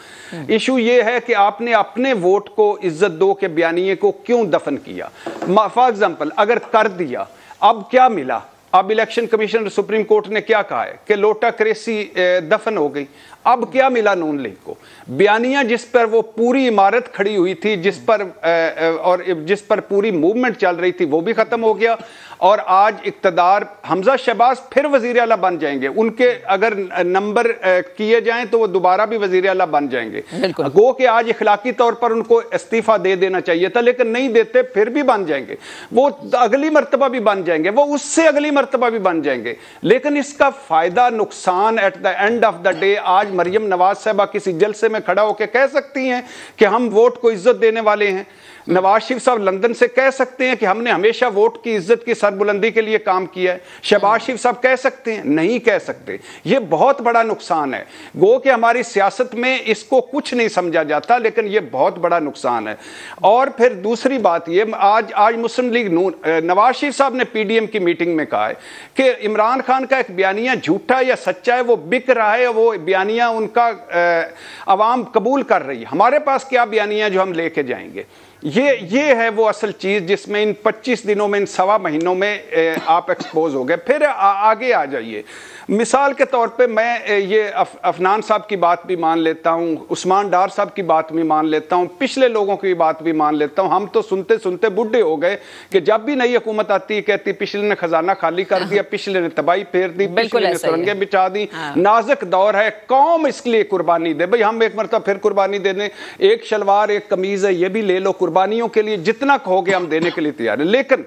इशू ये है कि आपने अपने वोट को इज्जत दो के बयानिए को क्यों दफन किया। फॉर एग्जाम्पल, अगर कर दिया, अब क्या मिला? अब इलेक्शन कमीशन और सुप्रीम कोर्ट ने क्या कहा है कि लोटा क्रेसी दफन हो गई। अब क्या मिला नून लीग को? बयानिया जिस पर वो पूरी इमारत खड़ी हुई थी, जिस पर पूरी मूवमेंट चल रही थी, वो भी खत्म हो गया। और आज इक़्तिदार, हमजा शहबाज फिर वजीर आला बन जाएंगे, उनके अगर नंबर किए जाएं तो वो दोबारा भी वजीर आला बन जाएंगे। गो कि आज इखलाकी तौर पर उनको इस्तीफा दे देना चाहिए था, लेकिन नहीं देते, फिर भी बन जाएंगे, वो अगली मरतबा भी बन जाएंगे, वो उससे अगली मरतबा भी बन जाएंगे। लेकिन इसका फायदा नुकसान at the end of the day, आज मरियम नवाज साहबा किसी जलसे में खड़ा होकर कह सकती हैं कि हम वोट को इज्जत देने वाले हैं। नवाज शरीफ साहब लंदन से कह सकते हैं कि हमने हमेशा वोट की इज्जत की सरबुलंदी के लिए काम किया है? शहबाज शरीफ साहब कह सकते हैं? नहीं कह सकते। ये बहुत बड़ा नुकसान है। गो कि हमारी सियासत में इसको कुछ नहीं समझा जाता, लेकिन ये बहुत बड़ा नुकसान है। और फिर दूसरी बात ये, आज मुस्लिम लीग नून, नवाज शरीफ साहब ने पीडीएम की मीटिंग में कहा है कि इमरान खान का एक बयानिया झूठा या सच्चा है, वो बिक रहा है, वो बयानिया उनका अवाम कबूल कर रही है। हमारे पास क्या बयानिया जो हम लेके जाएंगे? ये है वो असल चीज जिसमें इन 25 दिनों में, इन 1.25 महीनों में आप एक्सपोज हो गए। फिर आगे आ जाइए। मिसाल के तौर पे मैं ये अफनान साहब की बात भी मान लेता हूँ, उस्मान डार साहब की बात भी मान लेता हूँ, पिछले लोगों की बात भी मान लेता हूँ। हम तो सुनते सुनते बुढ़े हो गए कि जब भी नई हुकूमत आती है कहती पिछले ने खजाना खाली कर दिया, पिछले ने तबाही फेर दी, पिछले ने सुरंगें बिछा दी, नाजुक दौर है, कौम इसके लिए कुर्बानी दे। भाई हम एक मरतबा फिर कुर्बानी देने, एक शलवार एक कमीज है ये भी ले लो, कुर्बानियों के लिए जितना कहोगे हम देने के लिए तैयार है। लेकिन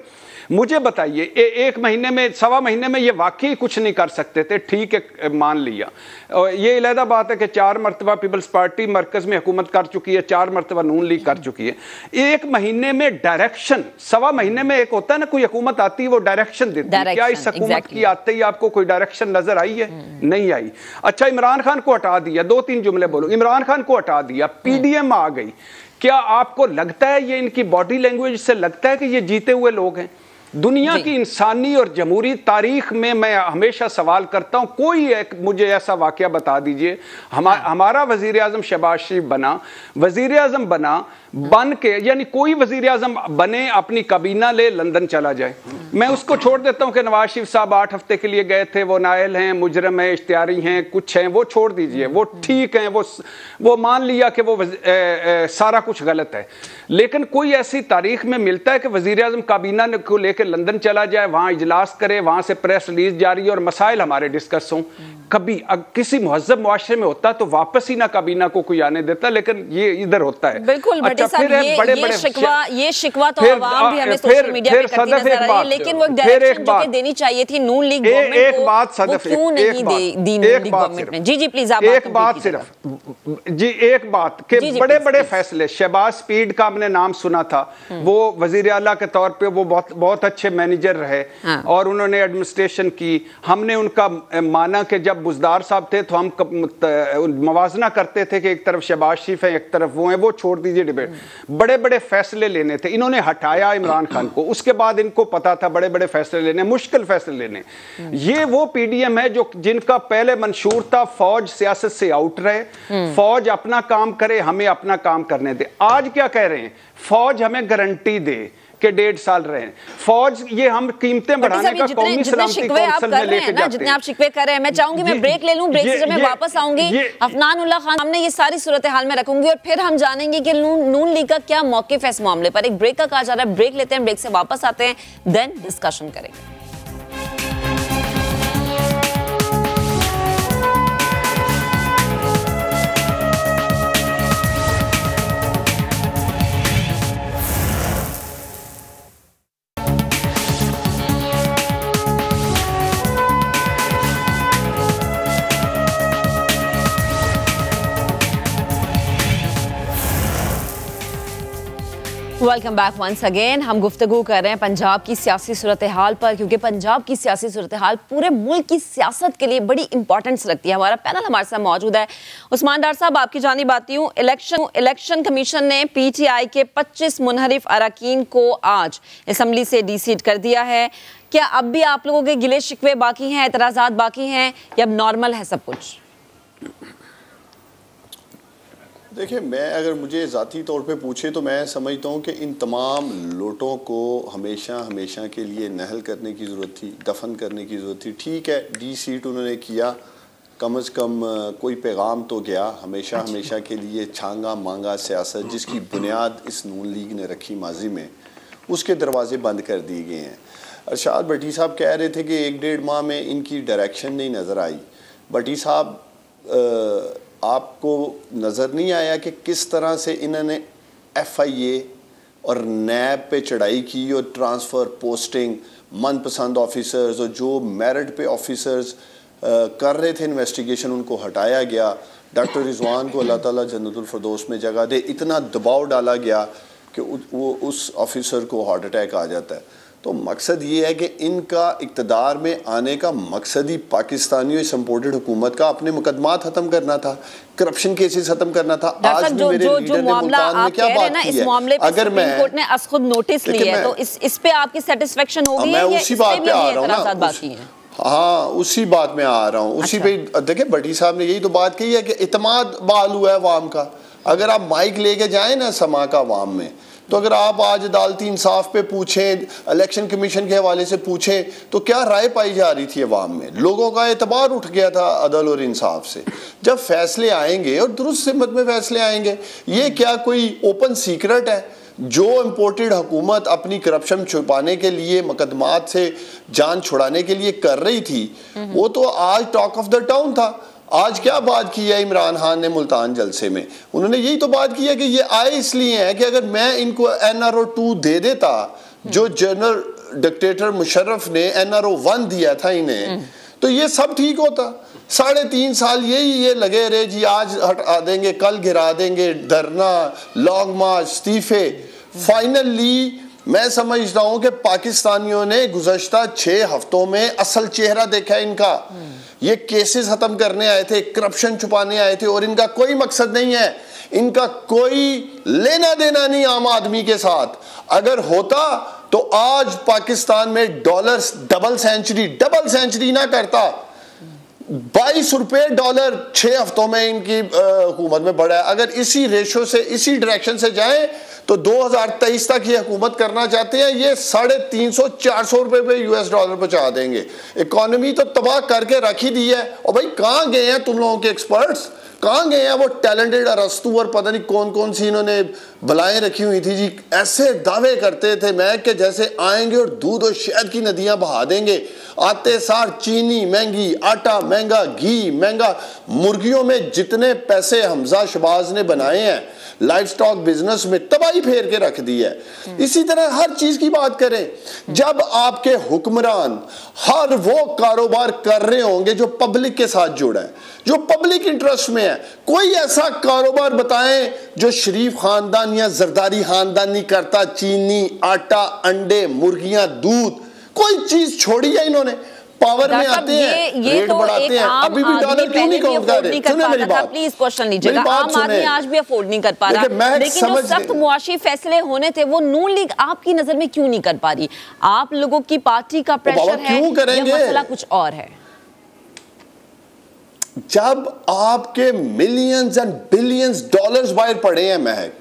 मुझे बताइए, एक महीने में, 1.25 महीने में ये वाकई कुछ नहीं कर सकते थे, ठीक है मान लिया। और ये अलहदा बात है कि 4 मरतबा पीपल्स पार्टी मरकज में हुकूमत कर चुकी है, 4 मरतबा नून लीग कर चुकी है। एक महीने में डायरेक्शन, 1.25 महीने में एक होता है ना कोई हुकूमत आती है वो डायरेक्शन देती है। क्या इस हुकूमत की आते ही आपको कोई डायरेक्शन नजर आई है? नहीं आई। अच्छा, इमरान खान को हटा दिया, 2-3 जुमले बोलो, इमरान खान को हटा दिया, पीडीएम आ गई। क्या आपको लगता है, ये इनकी बॉडी लैंग्वेज से लगता है कि ये जीते हुए लोग हैं? दुनिया की इंसानी और जमहूरी तारीख में मैं हमेशा सवाल करता हूं, कोई एक मुझे ऐसा वाकया बता दीजिए। हमारा वजीर आजम शहबाज शरीफ बना, वजीर आजम बन के, यानी कोई वजीर आजम बने, अपनी काबीना ले लंदन चला जाए। मैं उसको छोड़ देता हूं कि नवाज शरीफ साहब 8 हफ्ते के लिए गए थे, वो नायल हैं, मुजरम हैं, इश्तियारी हैं, कुछ हैं, वो छोड़ दीजिए, वो ठीक हैं, वो मान लिया कि वो सारा कुछ गलत है। लेकिन कोई ऐसी तारीख में मिलता है कि वजीर आजम काबीना को लेकर लंदन चला जाए, वहां इजलास करे, वहां से प्रेस रिलीज जारी और मसाइल हमारे डिस्कस हों? कभी किसी मुहज्जब मुआशरे में होता तो वापस ही ना काबीना को कोई आने देता, लेकिन ये इधर होता है। बिल्कुल। अच्छा, फिर ये शिकवा तो अवाम भी हमें सोशल मीडिया पे करती नजर आ रही है, लेकिन वो डायरेक्शन जो देनी चाहिए थी नून लीग गवर्नमेंट को, एक बात सदफ, क्यों नहीं दी नून लीग गवर्नमेंट ने? जी प्लीज, आप एक बात सिर्फ जी, एक बात के बड़े फैसले, शहबाज स्पीड का हमने नाम सुना था, वो वजीर आला के तौर पे वो बहुत अच्छे मैनेजर रहे और उन्होंने एडमिनिस्ट्रेशन की। हमने उनका माना कि जब बुजदार साहब थे तो हम मवाजना करते थे कि एक तरफ शहबाज शरीफ है, एक तरफ वो है, वो छोड़ दीजिए डिबेट। बड़े फैसले लेने थे, इन्होंने हटाया इमरान खान को, उसके बाद इनको पता था बड़े फैसले लेने, मुश्किल फैसले लेने। ये वो पीडीएम है जो जिनका पहले मंशूर था फौज सियासत से आउट रहे, फौज अपना काम करे, हमें अपना काम करने दे। आज क्या कह रहे हैं? फौज हमें गारंटी दे के 1.5 साल रहे हैं, फौज ये हम कीमतें बढ़ाने का कौमी सलामती कौंसिल में लेके जाते हैं। जितने आप शिकवे कर रहे हैं, मैं चाहूंगी मैं ब्रेक ले लूं, ब्रेक से जब मैं वापस आऊंगी अफनान उल्लाह खान हमने ये सारी सूरत हाल में रखूंगी और फिर हम जानेंगे कि नून लीग का क्या मौकिफ है इस मामले पर। एक ब्रेक का कहा जा रहा है, ब्रेक लेते हैं, ब्रेक से वापस आते हैं, देन डिस्कशन करेंगे। Welcome back once again. हम गुफ्तगू कर रहे हैं पंजाब की सियासी सूरत हाल पर, क्योंकि पंजाब की सियासी सूरत हाल पूरे मुल्क की सियासत के लिए बड़ी इंपॉर्टेंस रखती है। हमारा पैनल हमारे साथ मौजूद है। उस्मान डार साहब, आपकी जानिब आती हूँ। इलेक्शन कमीशन ने पीटीआई के 25 मुनहरिफ अरकान को आज असम्बली से डिसीट कर दिया है। क्या अब भी आप लोगों के गिले शिकवे बाकी हैं, एतराज़ात बाकी हैं, या अब नॉर्मल है सब कुछ? देखिए, मैं अगर मुझे ज़ाती तौर पे पूछे तो मैं समझता हूँ कि इन तमाम लोटों को हमेशा के लिए नहल करने की ज़रूरत थी, दफन करने की ज़रूरत थी। ठीक है, डिसीट उन्होंने किया, कम अज़ कम कोई पैगाम तो गया। हमेशा के लिए छांगा मांगा सियासत जिसकी बुनियाद इस नून लीग ने रखी माजी में, उसके दरवाजे बंद कर दिए गए हैं। अरशाद भट्टी साहब कह रहे थे कि 1-1.5 माह में इनकी डायरेक्शन नहीं नज़र आई। भट्टी साहब, आपको नज़र नहीं आया कि किस तरह से इन्होंने FIA और नैब पे चढ़ाई की और ट्रांसफ़र, पोस्टिंग, मनपसंद ऑफिसर्स और जो मेरिट पे ऑफिसर्स कर रहे थे इन्वेस्टिगेशन, उनको हटाया गया। डॉक्टर रिजवान को अल्लाह ताला जन्नतुल फिरदौस में जगह दे, इतना दबाव डाला गया कि वो उस ऑफिसर को हार्ट अटैक आ जाता है। तो मकसद ये है कि इनका इक़्तिदार में आने का मकसद ही पाकिस्तानियों इस इम्पोर्टेड हुकूमत का अपने मुकदमात ख़त्म करना था, करप्शन केसेस ख़त्म करना था। आज भी मेरे लीडर ने मुल्तान में क्या बात की है, अगर मैं कोर्ट ने खुद नोटिस लिया है तो इस पे आपकी सेटिस्फेक्शन होगी? मैं उसी बात पे आ रहा हूँ ना, हाँ उसी बात में आ रहा हूँ, उसी पे देखिए भट्टी साहब ने यही तो बात कही है कि इतमाद बहाल हुआ है अवाम का। अगर आप माइक लेके जाएं ना समा का अवाम में, तो अगर आप आज अदालती इंसाफ पे पूछें, इलेक्शन कमीशन के हवाले से पूछें, तो क्या राय पाई जा रही थी अवाम में? लोगों का एतबार उठ गया था अदल और इंसाफ से। जब फैसले आएंगे और दुरुस्त सिमत में फैसले आएंगे, ये क्या कोई ओपन सीक्रेट है? जो इम्पोर्टेड हुकूमत अपनी करप्शन छुपाने के लिए, मुकदमात से जान छुड़ाने के लिए कर रही थी, वो तो आज टॉक ऑफ द टाउन था। आज क्या बात की है इमरान खान ने मुल्तान जलसे में? उन्होंने यही तो बात की है कि ये आए इसलिए हैं कि अगर मैं इनको NRO 2 दे देता, जो जनरल डिक्टेटर मुशर्रफ ने NRO 1 दिया था इन्हें, तो ये सब ठीक होता। 3.5 साल ये लगे रहे जी, आज हटा देंगे, कल गिरा देंगे, धरना, लॉन्ग मार्च, इस्तीफे। फाइनली मैं समझता हूं कि पाकिस्तानियों ने गुज़श्ता 6 हफ्तों में असल चेहरा देखा है इनका। ये केसेस खत्म करने आए थे, करप्शन छुपाने आए थे, और इनका कोई मकसद नहीं है, इनका कोई लेना देना नहीं आम आदमी के साथ। अगर होता तो आज पाकिस्तान में डॉलर्स डबल सेंचुरी ना करता। 22 रुपए डॉलर 6 हफ्तों में इनकी हुकूमत में बढ़ा है। अगर इसी रेशो से, इसी डायरेक्शन से जाएं तो 2023 तक ये हुकूमत करना चाहते हैं, ये 350-400 रुपए पे US डॉलर पहुंचा देंगे। इकोनॉमी तो तबाह करके रख ही दी है। और भाई कहाँ गए हैं तुम लोगों के एक्सपर्ट्स? कहाँ गए हैं वो टैलेंटेड अरस्तू और पता नहीं कौन कौन सी इन्होंने बलाएं रखी हुई थी जी? ऐसे दावे करते थे मैं कि जैसे आएंगे और दूध और शहद की नदियां बहा देंगे। आते सार चीनी महंगी, आटा महंगा, घी महंगा। मुर्गियों में जितने पैसे हमजा शबाज ने बनाए हैं लाइफ स्टॉक बिजनेस में, तबाही फेर के रख दी है। इसी तरह हर चीज की बात करें, जब आपके हुक्मरान हर वो कारोबार कर रहे होंगे जो पब्लिक के साथ जुड़ा है, जो पब्लिक इंटरेस्ट में है, कोई ऐसा कारोबार बताएं जो शरीफ खानदान या जरदारी खानदान नहीं करता। चीनी, आटा, अंडे, मुर्गियां, दूध, कोई चीज छोड़ी है इन्होंने। पावर में आते हैं, रेट तो बढ़ाते हैं, अभी भी डॉलर क्यों नहीं काउंट कर रहे? सुने मेरी बात, प्लीज क्वेश्चन लीजिएगा। आम आदमी आज भी अफोर्ड नहीं कर पा रहा, लेकिन जो सख्त मुआशी फैसले होने थे वो नून लीग आपकी नजर में क्यों नहीं कर पा रही? आप लोगों की पार्टी का प्रेशर है या मसला कुछ और है? जब आपके मिलियंस एंड बिलियंस डॉलर्स बाहर पड़े हैं महक,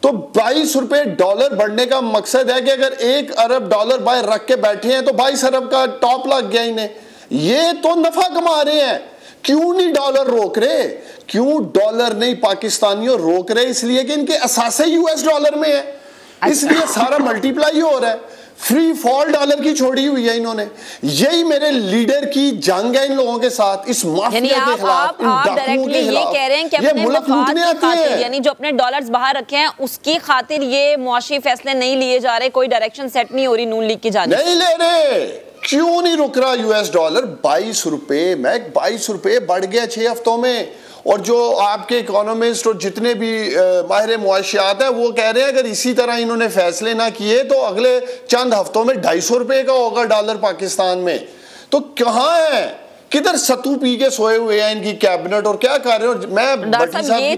तो 22 रुपए डॉलर बढ़ने का मकसद है कि अगर 1 अरब डॉलर बाहर रख के बैठे हैं तो 22 अरब का टॉप लग गया इन्हें। ये तो नफा कमा रहे हैं। क्यों नहीं डॉलर रोक रहे? क्यों डॉलर नहीं पाकिस्तानियों रोक रहे? इसलिए कि इनके असासे US डॉलर में है, इसलिए सारा मल्टीप्लाई हो रहा है। फ्री फॉल डॉलर की छोड़ी हुई है इन्होंने। यही मेरे लीडर की जंग है इन लोगों के साथ, इस माफिया के खिलाफ, इन डाकुओं के खिलाफ। ये कह रहे हैं कि अपने मफाद की खातिर, यानी जो अपने डॉलर्स बाहर रखे हैं उसकी खातिर ये मुआशी फैसले नहीं लिए जा रहे, कोई डायरेक्शन सेट नहीं हो रही नून लीग की जानिब नहीं ले रहे। क्यों नहीं रुक रहा US डॉलर? 22 रुपए, मैं 22 रुपए बढ़ गया 6 हफ्तों में। और जो आपके इकोनॉमिस्ट और जितने भी माहिर मुआशियात हैं वो कह रहे हैं अगर इसी तरह इन्होंने फैसले ना किए तो अगले चंद हफ्तों में 250 रुपए का होगा डॉलर पाकिस्तान में। तो कहाँ है, किधर सतू पी के सोए हुए हैं इनकी कैबिनेट और क्या कर रहे हो? मैं भट्टी साहब की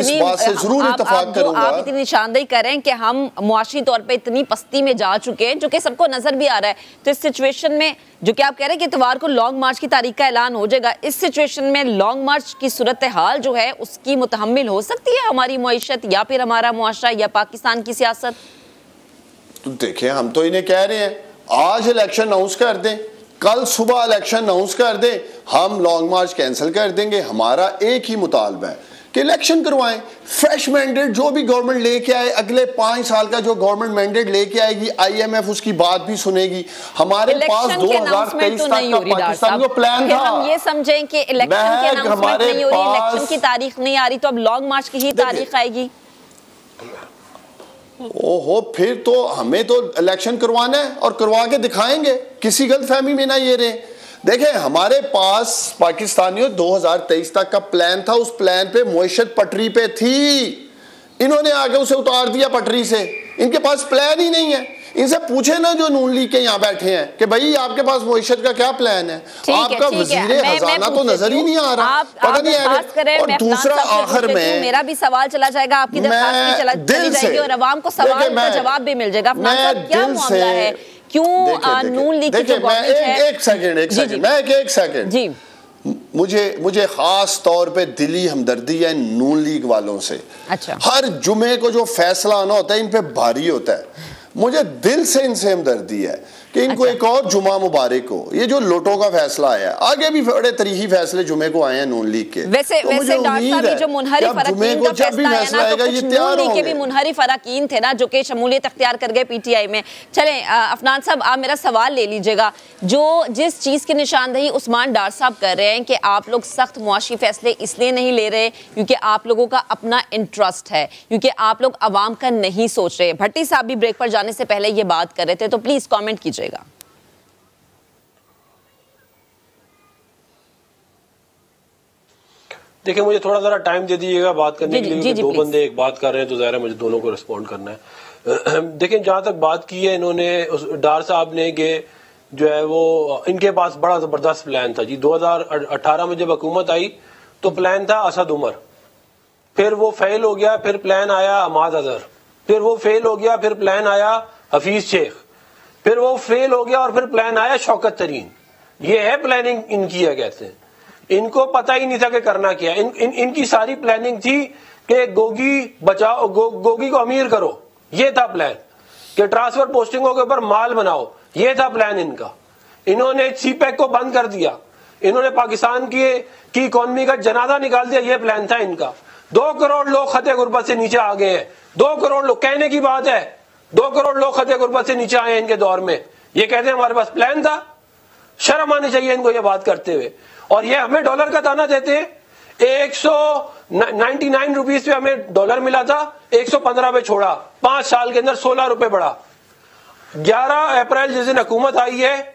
इस बात से जरूर इत्तेफाक करूंगा। आप इतनी निशानदेही कर रहे हैं कि हम मुआशी तौर पे इतनी पस्ती में जा चुके हैं जो कि सबको नजर भी आ रहा है। तो इस सिचुएशन में जो कि आप कह रहे हैं कि इतवार को लॉन्ग मार्च की तारीख का ऐलान हो जाएगा, इस सिचुएशन में लॉन्ग मार्च की सूरत हाल जो है उसकी मुतहम्मिल हो सकती है हमारी मुईशत या फिर हमारा मुआशरा या पाकिस्तान की सियासत? तो देखिए, हम तो इन्हें कह रहे हैं आज इलेक्शन अनाउंस कर दें, कल सुबह इलेक्शन अनाउंस कर दें, हम लॉन्ग मार्च कैंसिल कर देंगे। हमारा एक ही मुतालबा है कि इलेक्शन करवाएं। फ्रेश मैंडेट जो भी गवर्नमेंट लेके आए, अगले 5 साल का जो गवर्नमेंट मैंडेट लेके आएगी, IMF उसकी बात भी सुनेगी। हमारे पास 2023 तक का पाकिस्तान का प्लान था। हम ये समझें कि इलेक्शन के अनाउंसमेंट नहीं हो रही, इलेक्शन की तारीख नहीं आ रही, तो अब लॉन्ग मार्च की ही तारीख आएगी। ओहो, फिर तो हमें तो इलेक्शन करवाना है और करवा के दिखाएंगे। किसी गलतफहमी में ना ये रहे। देखें, हमारे पास पाकिस्तानियों 2023 तक का प्लान था, उस प्लान पे मुईशत पटरी पे थी। इन्होंने आगे उसे उतार दिया पटरी से। इनके पास प्लान ही नहीं है। इनसे पूछे ना जो नून लीग के यहाँ बैठे हैं कि भाई आपके पास मईशत का क्या प्लान है, आपका वजीरे खजाना तो नजर ही नहीं आ रहा, पता नहीं है। और दूसरा आखिर में मेरा भी सवाल चला जाएगा, आपकी दरख्वास्त चली जाएगी और अवाम को सवाल का जवाब भी मिल जाएगा। क्या मामला है, क्यों नून लीग की जो गवर्नमेंट है? एक सेकंड जी, मुझे खास तौर पे दिली हमदर्दी है नून लीग वालों से। अच्छा। हर जुमे को जो फैसला आना होता है इन पे भारी होता है, मुझे दिल से इनसे हमदर्दी है कि इनको एक और जुमा मुबारक हो। ये जो लोटों का फैसला आया, आगे भी बड़े तरीही फैसले जुमे को आए हैं नून लीग के। वैसे डॉक्टर साहब जो मुनहरिफ अरकान का फैसला आया ना, तो कुछ नून लीग के भी मुनहरिफ अरकान थे ना जो कि शमूलियत अख्तियार कर गए पीटीआई में। चलें अफनान साहब, आप मेरा सवाल ले लीजिएगा। जिस चीज़ की निशानदही उस्मान डार साहब कर रहे हैं कि आप लोग सख्त मुआशी फैसले इसलिए नहीं ले रहे क्योंकि आप लोगों का अपना इंटरेस्ट है, क्योंकि आप लोग अवाम का नहीं सोच रहे। भट्टी साहब भी ब्रेक पर जाने से पहले ये बात कर रहे थे, तो प्लीज कमेंट कीजिएगा। देखिए, मुझे थोड़ा जरा टाइम दे दीजिएगा बात करने के लिए। दो बंदे एक बात कर रहे हैं तो ज़ाहिर है मुझे दोनों को रिस्पॉन्ड करना है। देखिए, जहां तक बात की है इन्होंने डार साहब ने कि जो है वो इनके पास बड़ा जबरदस्त प्लान था जी। 2018 में जब हुकूमत आई तो प्लान था असद उमर, फिर वो फेल हो गया, फिर प्लान आया अहमद अजहर, फिर वो फेल हो गया, फिर प्लान आया हफीज शेख, फिर वो फेल हो गया और फिर प्लान आया शौकत तरीन। ये है प्लानिंग इनकी है, कहते हैं। इनको पता ही नहीं था कि करना क्या। इनकी सारी प्लानिंग थी कि गोगी बचाओ, गोगी को अमीर करो, ये था प्लान। कि ट्रांसफर पोस्टिंगों के ऊपर माल बनाओ, ये था प्लान इनका। इन्होंने सीपैक को बंद कर दिया, इन्होंने पाकिस्तान की इकोनॉमी का जनाजा निकाल दिया, ये प्लान था इनका। 2 करोड़ लोग खते गुर्बत से नीचे आ गए हैं। 2 करोड़ लोग, कहने की बात है, 2 करोड़ लोग खते गुर्बत से नीचे आए हैं इनके दौर में। ये कहते हैं हमारे पास प्लान था। शर्म आनी चाहिए इनको ये बात करते हुए। और ये हमें डॉलर का ताना देते हैं। 199 रुपीज पे हमें डॉलर मिला था, 115 पे छोड़ा, 5 साल के अंदर 16 रुपए बढ़ा। 11 अप्रैल जिस दिन हुकूमत आई है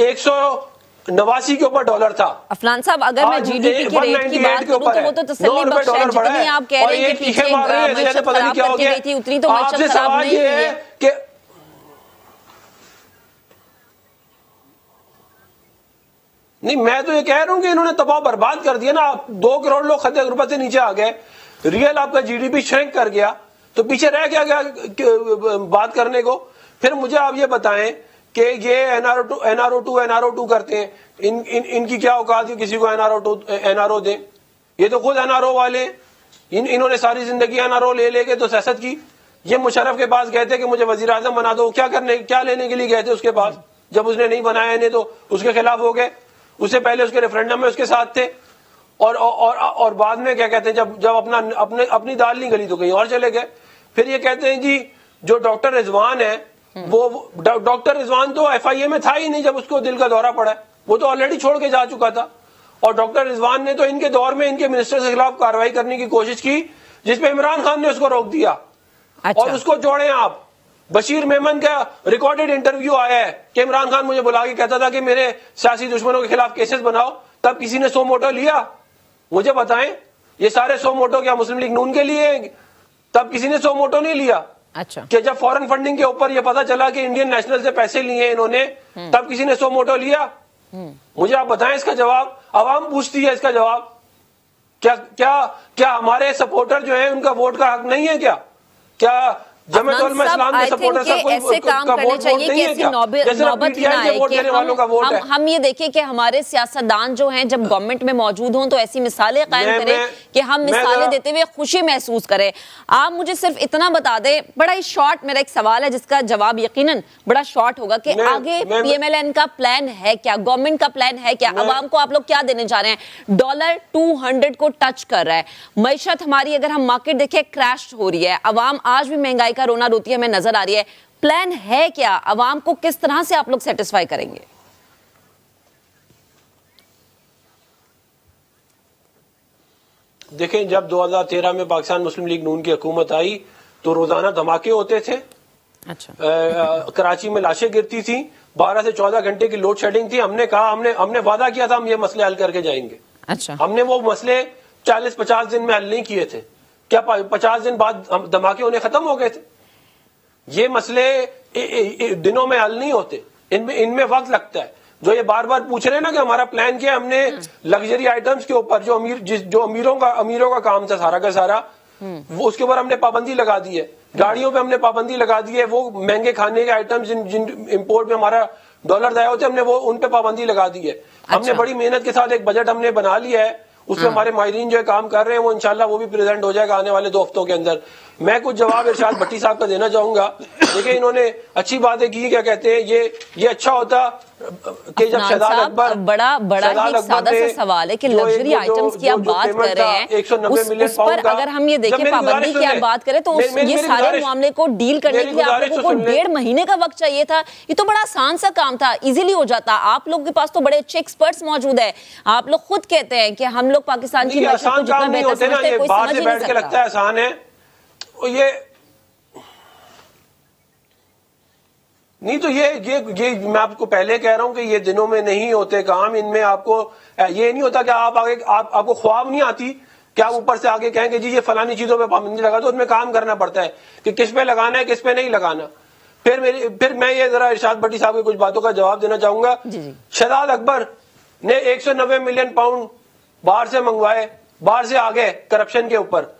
189 के ऊपर डॉलर था। अफनान साहब, अगर मैं जीडीपी की रेट की बात करूं तो वो तो तसल्ली बख्श है। जितनी आप कह रहे हैं कि पीछे मईशत खराब करती गई थी, उतनी तो मईशत खराब नहीं हुई है। नहीं, मैं तो ये कह रहा हूं कि इन्होंने तबाह बर्बाद कर दिया ना। 2 करोड़ लोग खते गुर्बत से नीचे आ गए, रियल आपका जीडीपी श्रिंक कर गया, तो पीछे रह गया बात करने को। फिर मुझे आप ये बताएं कि ये एनआरओ2 करते हैं, इनकी क्या औकात है किसी को एनआरओ दें? ये तो खुद एनआरओ वाले, इन्होंने सारी जिंदगी एनआरओ ले लेके तो सियासत की। ये मुशर्रफ के पास गए थे कि मुझे वजीर आजम बना दो, क्या लेने के लिए गए थे उसके पास? जब उसने नहीं बनाया इन्हें तो उसके खिलाफ हो गए। उससे पहले उसके रेफरेंडम में उसके साथ थे, और बाद में क्या कहते हैं, जब अपनी दाल नहीं गली तो कहीं और चले गए। फिर ये कहते हैं जी जो डॉक्टर रिजवान है, वो डॉक्टर रिजवान तो एफआईए में था ही नहीं जब उसको दिल का दौरा पड़ा, वो तो ऑलरेडी छोड़ के जा चुका था। और डॉक्टर रिजवान ने तो इनके दौर में इनके मिनिस्टर के खिलाफ कार्रवाई करने की कोशिश की, जिसपे इमरान खान ने उसको रोक दिया। अच्छा। और उसको जोड़े आप, बशीर मेमन का रिकॉर्डेड इंटरव्यू आया है कि इमरान खान मुझे बुला के कहता था कि मेरे सियासी दुश्मनों के खिलाफ केसेस बनाओ, तब किसी ने 100 मोटो लिया? मुझे बताएं, ये सारे 100 मोटो क्या मुस्लिम लीग नून के लिए? तब किसी ने 100 मोटो नहीं लिया। अच्छा। कि जब फॉरेन फंडिंग के ऊपर ये पता चला कि इंडियन नेशनल से पैसे लिए इन्होंने, तब किसी ने 100 मोटो लिया? मुझे आप बताएं इसका जवाब। आवाम पूछती है इसका जवाब। क्या हमारे सपोर्टर जो है उनका वोट का हक नहीं है? क्या जमात उलमा इस्लाम के सपोर्टर सब कोई ऐसे काम करने चाहिए कि ऐसी नौबत ना आए कि हम ये देखें कि हमारे सियासतदान जो हैं जब गवर्नमेंट में मौजूद हों तो ऐसी मिसालें कायम करें कि हम मिसालें देते हुए खुशी महसूस करें। आप मुझे सिर्फ इतना बता दें, बड़ा ही शॉर्ट मेरा एक सवाल है जिसका जवाब यकीनन बड़ा शॉर्ट होगा, कि आगे पीएमएलएन का प्लान है क्या, गवर्नमेंट का प्लान है क्या? अवाम को आप लोग क्या देने जा रहे हैं? डॉलर 200 को टच कर रहा है, मईशत हमारी अगर हम मार्केट देखें क्रैश हो रही है, अवाम आज भी महंगाई का रोना रोती हमें नजर आ रही है। प्लान है क्या? अवाम को किस तरह से आप लोग सेटिस्फाई करेंगे? देखें, जब 2013 में पाकिस्तान मुस्लिम लीग नून की हुकूमत आई तो रोजाना धमाके होते थे। अच्छा। कराची में लाशें गिरती थी, 12 से 14 घंटे की लोड शेडिंग थी। हमने कहा, हमने वादा किया था हम ये मसले हल करके जाएंगे। अच्छा। हमने वो मसले 40-50 दिन में हल नहीं किए थे। क्या 50 दिन बाद धमाके होने खत्म हो गए थे? ये मसले दिनों में हल नहीं होते, इनमें वक्त लगता है। जो ये बार बार पूछ रहे हैं ना कि हमारा प्लान क्या है, हमने लग्जरी आइटम्स के ऊपर जो अमीरों का काम था सारा का सारा, वो उसके ऊपर हमने पाबंदी लगा दी है। गाड़ियों पे हमने पाबंदी लगा दी है। वो महंगे खाने के आइटम्स जिन इंपोर्ट में हमारा डॉलर दाया होते, हमने वो उन पे पाबंदी लगा दी है। हमने बड़ी मेहनत के साथ एक बजट हमने बना लिया है, उसमें हमारे माहिरीन जो काम कर रहे हैं वो इंशाल्लाह वो भी प्रेजेंट हो जाएगा आने वाले 2 हफ्तों के अंदर। मैं कुछ जवाब इरशाद भट्टी साहब का देना चाहूंगा। देखिए इन्होंने अच्छी बातें की, क्या कहते हैं, ये अच्छा होता कि जब शहजाद अकबर बड़ा ही सादा सा सवाल है कि लग्जरी आइटम्स की आप बात कर रहे हैं, 190 मिलियन उस पर अगर हम ये देखें पाबंदी की आप बात करें तो ये सारे मामले को डील करने के लिए आप लोगों को 1.5 महीने का वक्त चाहिए था। ये तो बड़ा आसान सा काम था, इजीली हो जाता। आप लोगों के पास तो बड़े अच्छे एक्सपर्ट्स मौजूद है। आप लोग खुद कहते हैं कि हम लोग पाकिस्तान की मैशत को जितना बेहतर समझते हैं, कोई समझ ही नहीं सकता। लगता है आसान है, ये नहीं तो ये मैं आपको पहले कह रहा हूं कि ये दिनों में नहीं होते काम। इनमें आपको ये नहीं होता कि आपको ख्वाब नहीं आती कि आप ऊपर से आगे कहें कि जी ये फलानी चीजों पे पाबंदी लगा दो। उसमें काम करना पड़ता है कि किस पे लगाना है, किस पे नहीं लगाना। फिर मैं ये जरा इरशाद भट्टी साहब की कुछ बातों का जवाब देना चाहूंगा। शहजाद अकबर ने 190 मिलियन पाउंड बाहर से मंगवाए, बाहर से आ गए करप्शन के ऊपर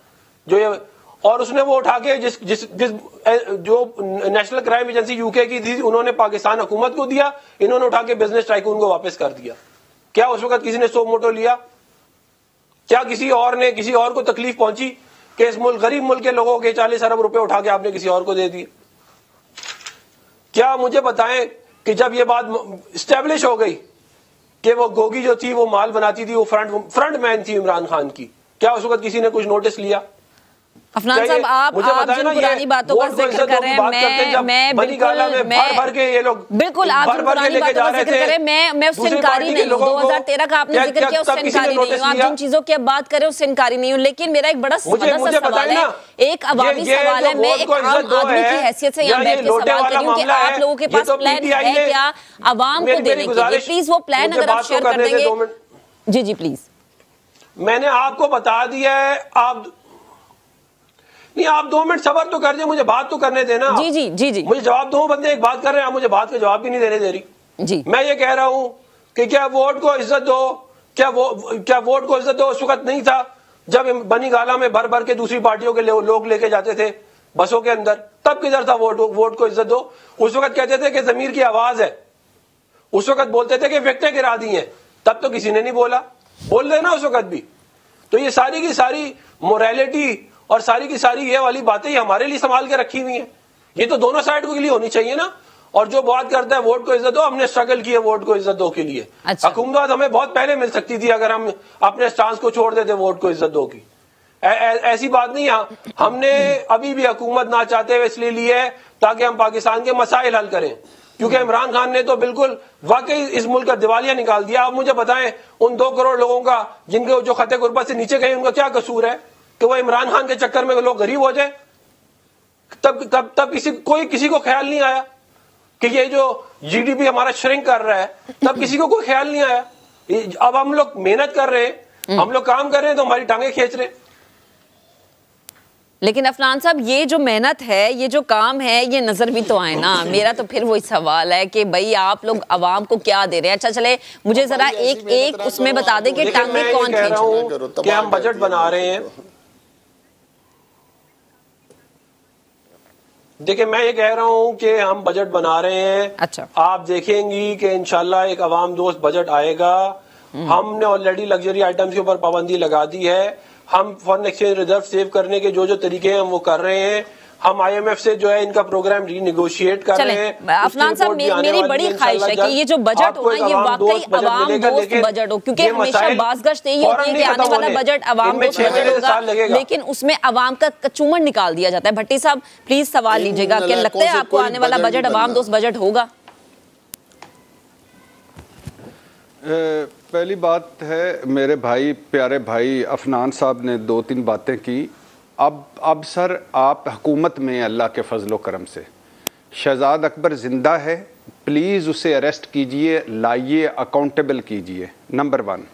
जो ये, और उसने वो उठा के जिस जो नेशनल क्राइम एजेंसी यूके की थी उन्होंने पाकिस्तान हुकूमत को दिया, इन्होंने उठा के बिजनेस टाइकून को वापस कर दिया। क्या उस वक्त किसी ने सो मोटो लिया? क्या किसी और को तकलीफ पहुंची कि इस गरीब मुल्क के लोगों के 40 अरब रुपए उठा के आपने किसी और को दे दिए? क्या मुझे बताएं कि जब ये बात स्टैब्लिश हो गई कि वो गोगी जो थी वो माल बनाती थी, वो फ्रंट मैन थी इमरान खान की, क्या उस वक्त किसी ने कुछ नोटिस लिया? अफनान साहब, आप जिन पुरानी बातों का जिक्र कर रहे हैं, मैं बिल्कुल आप जिन पुरानी बातों का जिक्र कर रहे हैं, मैं उससे इनकारी नहीं हूँ। 2013 का आपने जिक्र किया, उससे इनकारी नहीं हूँ। आप जिन चीजों की अब बात करें उससे इनकारी नहीं हूँ। लेकिन मेरा एक बड़ा सादा सा सवाल है, एक अवामी सवाल है। मैं एक आम आदमी की हैसियत से यहाँ बैठ के सवाल कर रही हूँ कि आप लोगों के पास प्लान है क्या अवाम को देने के लिए? प्लीज वो प्लान अगर आप शेयर कर देंगे। जी प्लीज। मैंने आपको बता दिया है, आप 2 मिनट सबर तो कर दे, मुझे बात तो करने देना। जी मुझे जवाब दो। बंदे एक बात कर रहे हैं, आप मुझे बात का जवाब भी नहीं देने दे रही। जी मैं ये कह रहा हूं कि क्या वोट को इज्जत दो, क्या वोट को इज्जत दो उस वक्त नहीं था जब बनी गाला में भर भर के दूसरी पार्टियों के लोग लेके जाते थे बसों के अंदर? तब किधर था वोट को इज्जत दो? उस वक्त कहते थे कि जमीर की आवाज है, उस वक्त बोलते थे कि विकटें गिरा दी हैं, तब तो किसी ने नहीं बोला। बोल देना उस वक्त भी। तो ये सारी की सारी मोरालिटी और सारी की सारी ये वाली बातें ही हमारे लिए संभाल के रखी हुई हैं। ये तो दोनों साइड के लिए होनी चाहिए ना। और जो बात करता है वोट को इज्जत दो, हमने स्ट्रगल किया वोट को इज्जत दो के लिए। अच्छा। हुकूमत हमें बहुत पहले मिल सकती थी अगर हम अपने स्टांस को छोड़ देते वोट को इज्जत दो की। ऐसी बात नहीं है। हमने अभी भी हुकूमत ना चाहते हुए इसलिए ली है ताकि हम पाकिस्तान के मसाइल हल करें, क्योंकि इमरान खान ने तो बिल्कुल वाकई इस मुल्क का दिवालिया निकाल दिया। आप मुझे बताएं, उन 2 करोड़ लोगों का जिनके जो खते गुर्बत से नीचे गए, उनका क्या कसूर है कि वो इमरान खान के चक्कर में लोग गरीब हो जाए? तब किसी को ख्याल नहीं आया कि ये जो जीडीपी हमारा श्रिंक कर रहा है, तब किसी को कोई ख्याल नहीं आया। अब हम लोग मेहनत कर रहे हैं, हम लोग काम कर रहे हैं, तो हमारी टांगे खींच रहे हैं। लेकिन अफनान साहब, ये जो मेहनत है, ये जो काम है, ये नजर भी तो आए ना। मेरा तो फिर वही सवाल है कि भाई आप लोग अवाम को क्या दे रहे हैं? अच्छा चले, मुझे जरा एक उसमें बता दें कि टांगे कौन खींच रहे हैं? हम बजट बना रहे हैं। देखिए, मैं ये कह रहा हूं कि हम बजट बना रहे हैं। अच्छा। आप देखेंगी कि इंशाल्लाह एक अवाम दोस्त बजट आएगा। हमने ऑलरेडी लग्जरी आइटम्स के ऊपर पाबंदी लगा दी है। हम फॉरेन एक्सचेंज रिजर्व सेव करने के जो तरीके हैं हम वो कर रहे हैं। हम IMF से जो है इनका प्रोग्राम रीनेगोशिएट कर रहे हैं। अफनान साहब, मेरी बड़ी ख्वाहिश है कि ये जो बजट हो ना, ये वाकई अवाम दोस्त बजट हो, क्योंकि हमेशा बाज़गश्त यही होती है कि आने वाला बजट अवाम दोस्त बजट होगा, लेकिन उसमें अवाम का कचूमर निकाल दिया जाता है। भट्टी साहब प्लीज सवाल लीजिएगा, क्या लगता है आपको आने वाला बजट अवाम दोस्त बजट होगा? पहली बात है, मेरे भाई, प्यारे भाई अफनान साहब ने 2-3 बातें की। अब सर, आप हुकूमत में अल्लाह के फजलो करम से, शहजाद अकबर ज़िंदा है, प्लीज़ उसे अरेस्ट कीजिए, लाइए, अकाउंटेबल कीजिए, नंबर 1।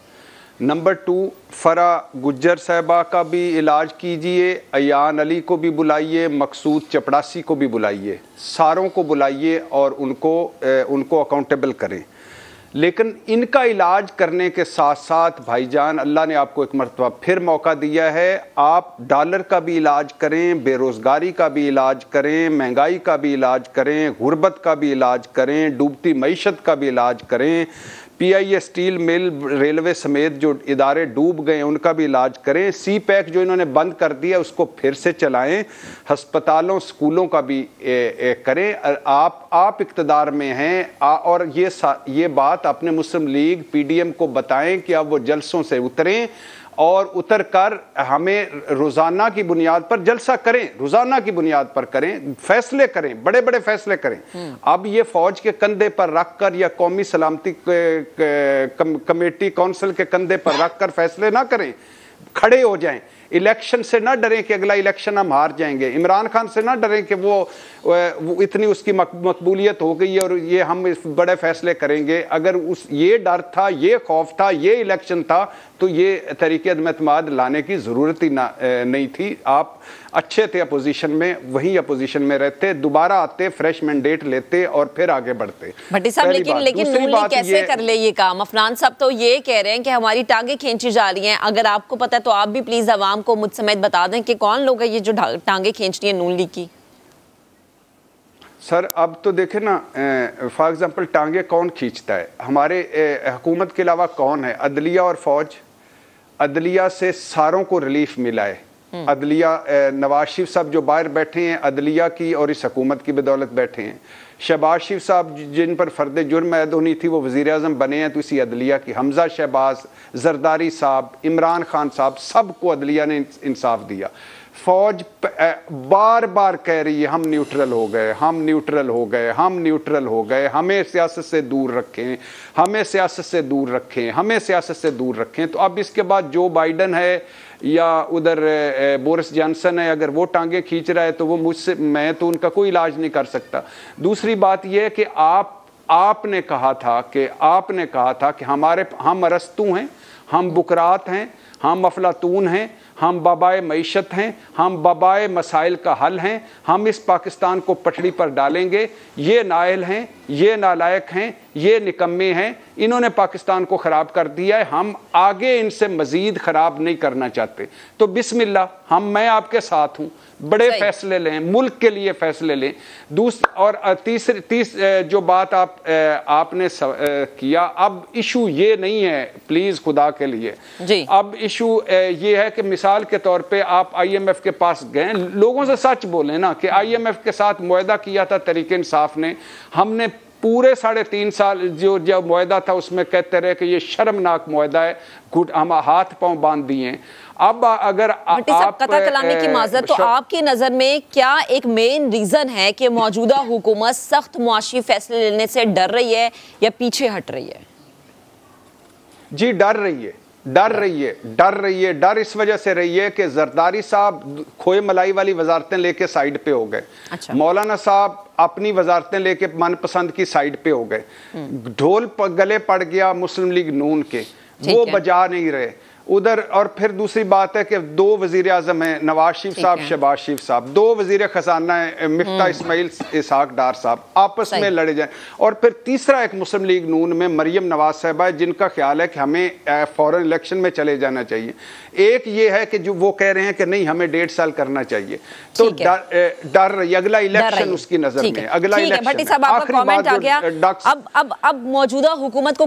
नंबर 2, फरा गुज्जर साहबा का भी इलाज कीजिए, अयान अली को भी बुलाइए, मकसूद चपड़ासी को भी बुलाइए, सारों को बुलाइए और उनको अकाउंटेबल करें। लेकिन इनका इलाज करने के साथ साथ भाईजान, अल्लाह ने आपको एक मरतबा फिर मौका दिया है, आप डॉलर का भी इलाज करें, बेरोज़गारी का भी इलाज करें, महंगाई का भी इलाज करें, गुर्बत का भी इलाज करें, डूबती मईशत का भी इलाज करें, PIA स्टील मिल, रेलवे समेत जो इदारे डूब गए उनका भी इलाज करें, CPEC जो इन्होंने बंद कर दिया उसको फिर से चलाएं, अस्पतालों स्कूलों का भी करें। आप इक़्तिदार में हैं और ये बात अपने मुस्लिम लीग PDM को बताएं कि अब वो जलसों से उतरें और उतर कर हमें रोज़ाना की बुनियाद पर जलसा करें, रोज़ाना की बुनियाद पर करें, फैसले करें, बड़े बड़े फैसले करें। अब ये फौज के कंधे पर रख कर या कौमी सलामती कमेटी काउंसिल के कंधे पर रख कर फैसले ना करें, खड़े हो जाएं। इलेक्शन से ना डरें कि अगला इलेक्शन हम हार जाएंगे, इमरान खान से ना डरें कि वो इतनी उसकी मकबूलियत हो गई है और ये हम इस बड़े फैसले करेंगे। अगर ये डर था, ये खौफ था, ये इलेक्शन था तो ये तरीके अदम-ए-एतमाद लाने की ज़रूरत ही नहीं थी। आप अच्छे थे अपोजिशन में, वही अपोजिशन में रहते, दोबारा आते, फ्रेश मैंडेट लेते और फिर आगे बढ़ते। भट्टी साहब, लेकिन नून लीग कैसे कर ले ये काम? अफनान साहब तो ये कह रहे हैं कि हमारी टांगे खींची जा रही हैं। अगर आपको पता है तो आप भी प्लीज अवाम को मुझ समेत बता दें कि कौन लोग हैं ये जो टांगे खींच रही है नून लीग की। सर अब तो देखें ना, फॉर एग्जांपल टांगे कौन खींचता है? हमारे हुकूमत के अलावा कौन है? अदलिया और फौज। अदलिया से सारों को रिलीफ मिला है। अदलिया, नवाज शरीफ साहब जो बाहर बैठे हैं अदलिया की और इस हुकूमत की बदौलत बैठे हैं। शहबाज शरीफ साहब जिन पर फर्द जुर्म ऐद होनी थी वो वज़ीर आज़म बने हैं तो इसी अदलिया की। हमजा शहबाज, जरदारी साहब, इमरान खान साहब, सबको अदलिया ने इंसाफ दिया। फौज बार बार कह रही है हम न्यूट्रल हो गए, हम न्यूट्रल हो गए, हम न्यूट्रल हो गए, हमें सियासत से दूर रखें, हमें सियासत से दूर रखें, हमें सियासत से दूर रखें। तो अब इसके बाद जो बाइडन है या उधर बोरिस जॉनसन है, अगर वो टांगे खींच रहा है तो वो मुझसे, मैं तो उनका कोई इलाज नहीं कर सकता। दूसरी बात यह है कि आपने कहा था कि हम अरस्तू हैं, हम बुकरात हैं, हम अफलातून हैं, हम बाबाए मईशत हैं, हम बाबाए मसाइल का हल हैं, हम इस पाकिस्तान को पटड़ी पर डालेंगे। ये नाअहल हैं, ये नालायक हैं, ये निकम्मे हैं, इन्होंने पाकिस्तान को ख़राब कर दिया है, हम आगे इनसे मज़ीद ख़राब नहीं करना चाहते। तो बिस्मिल्लाह, मैं आपके साथ हूँ, बड़े फैसले लें, मुल्क के लिए फैसले लें। तीसरी जो बात आपने किया, अब इशू ये नहीं है, प्लीज़ खुदा के लिए जी। अब इशू ये है कि मिसाल के तौर पे आप IMF के पास गए, लोगों से सच बोलें ना कि IMF के साथ मुआहदा किया था तहरीक इंसाफ ने, हमने पूरे 3.5 साल जो मुआहदा था उसमें कहते रहे कि ये शर्मनाक मुआहदा है, हम हाथ पांव बांध दिए। अब अगर आप कता कलामी की माजरत, तो आपकी नजर में क्या एक मेन रीजन है कि मौजूदा हुकूमत सख्त मुआशी फैसले लेने से डर रही है या पीछे हट रही है? जी डर रही है। डर इस वजह से रही है कि जरदारी साहब खोए मलाई वाली वजारतें लेके साइड पे हो गए। अच्छा। मौलाना साहब अपनी वजारतें लेके मनपसंद की साइड पे हो गए। ढोल गले पड़ गया मुस्लिम लीग नून के, वो बजा नहीं रहे उधर। और फिर दूसरी बात है कि 2 वजीर आजम हैं, नवाज शरीफ साहब, शहबाज शरीफ साहब, 2 वजीर खजाना है, मिफ्ता इस्माइल इसहाक डार साहब, आपस में लड़े जाए। और फिर तीसरा एक मुस्लिम लीग नून में मरियम नवाज साहबा है जिनका ख्याल है कि हमें फौरन इलेक्शन में चले जाना चाहिए। एक ये है कि जो वो कह रहे हैं कि नहीं हमें 1.5 साल करना चाहिए, तो डर रही अगला इलेक्शन उसकी नजर में, अगला इलेक्शन। भट्टी साहब आपका कमेंट आ गया। अब मौजूदा हुकूमत को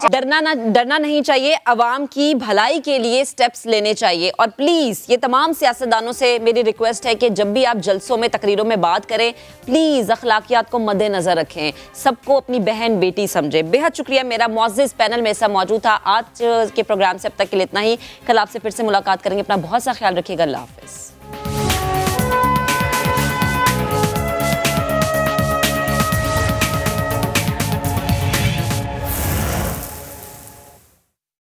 डरना नहीं चाहिए, अवाम की भलाई के लिए स्टेप्स लेने चाहिए। और प्लीज ये तमाम सियासतदानों से मेरी रिक्वेस्ट है कि जब भी आप जलसों में, तकरीरों में बात करें, प्लीज अखलाकियात को मद्देनजर रखें, सबको अपनी बहन बेटी समझे। बेहद शुक्रिया, मेरा मुअज़्ज़िज़ पैनल में ऐसा मौजूद था। आज के प्रोग्राम से अब तक के लिए इतना ही, कल आपसे फिर से मुलाकात करेंगे। अपना बहुत सा ख्याल रखिएगा। अल्लाह हाफ़िज़।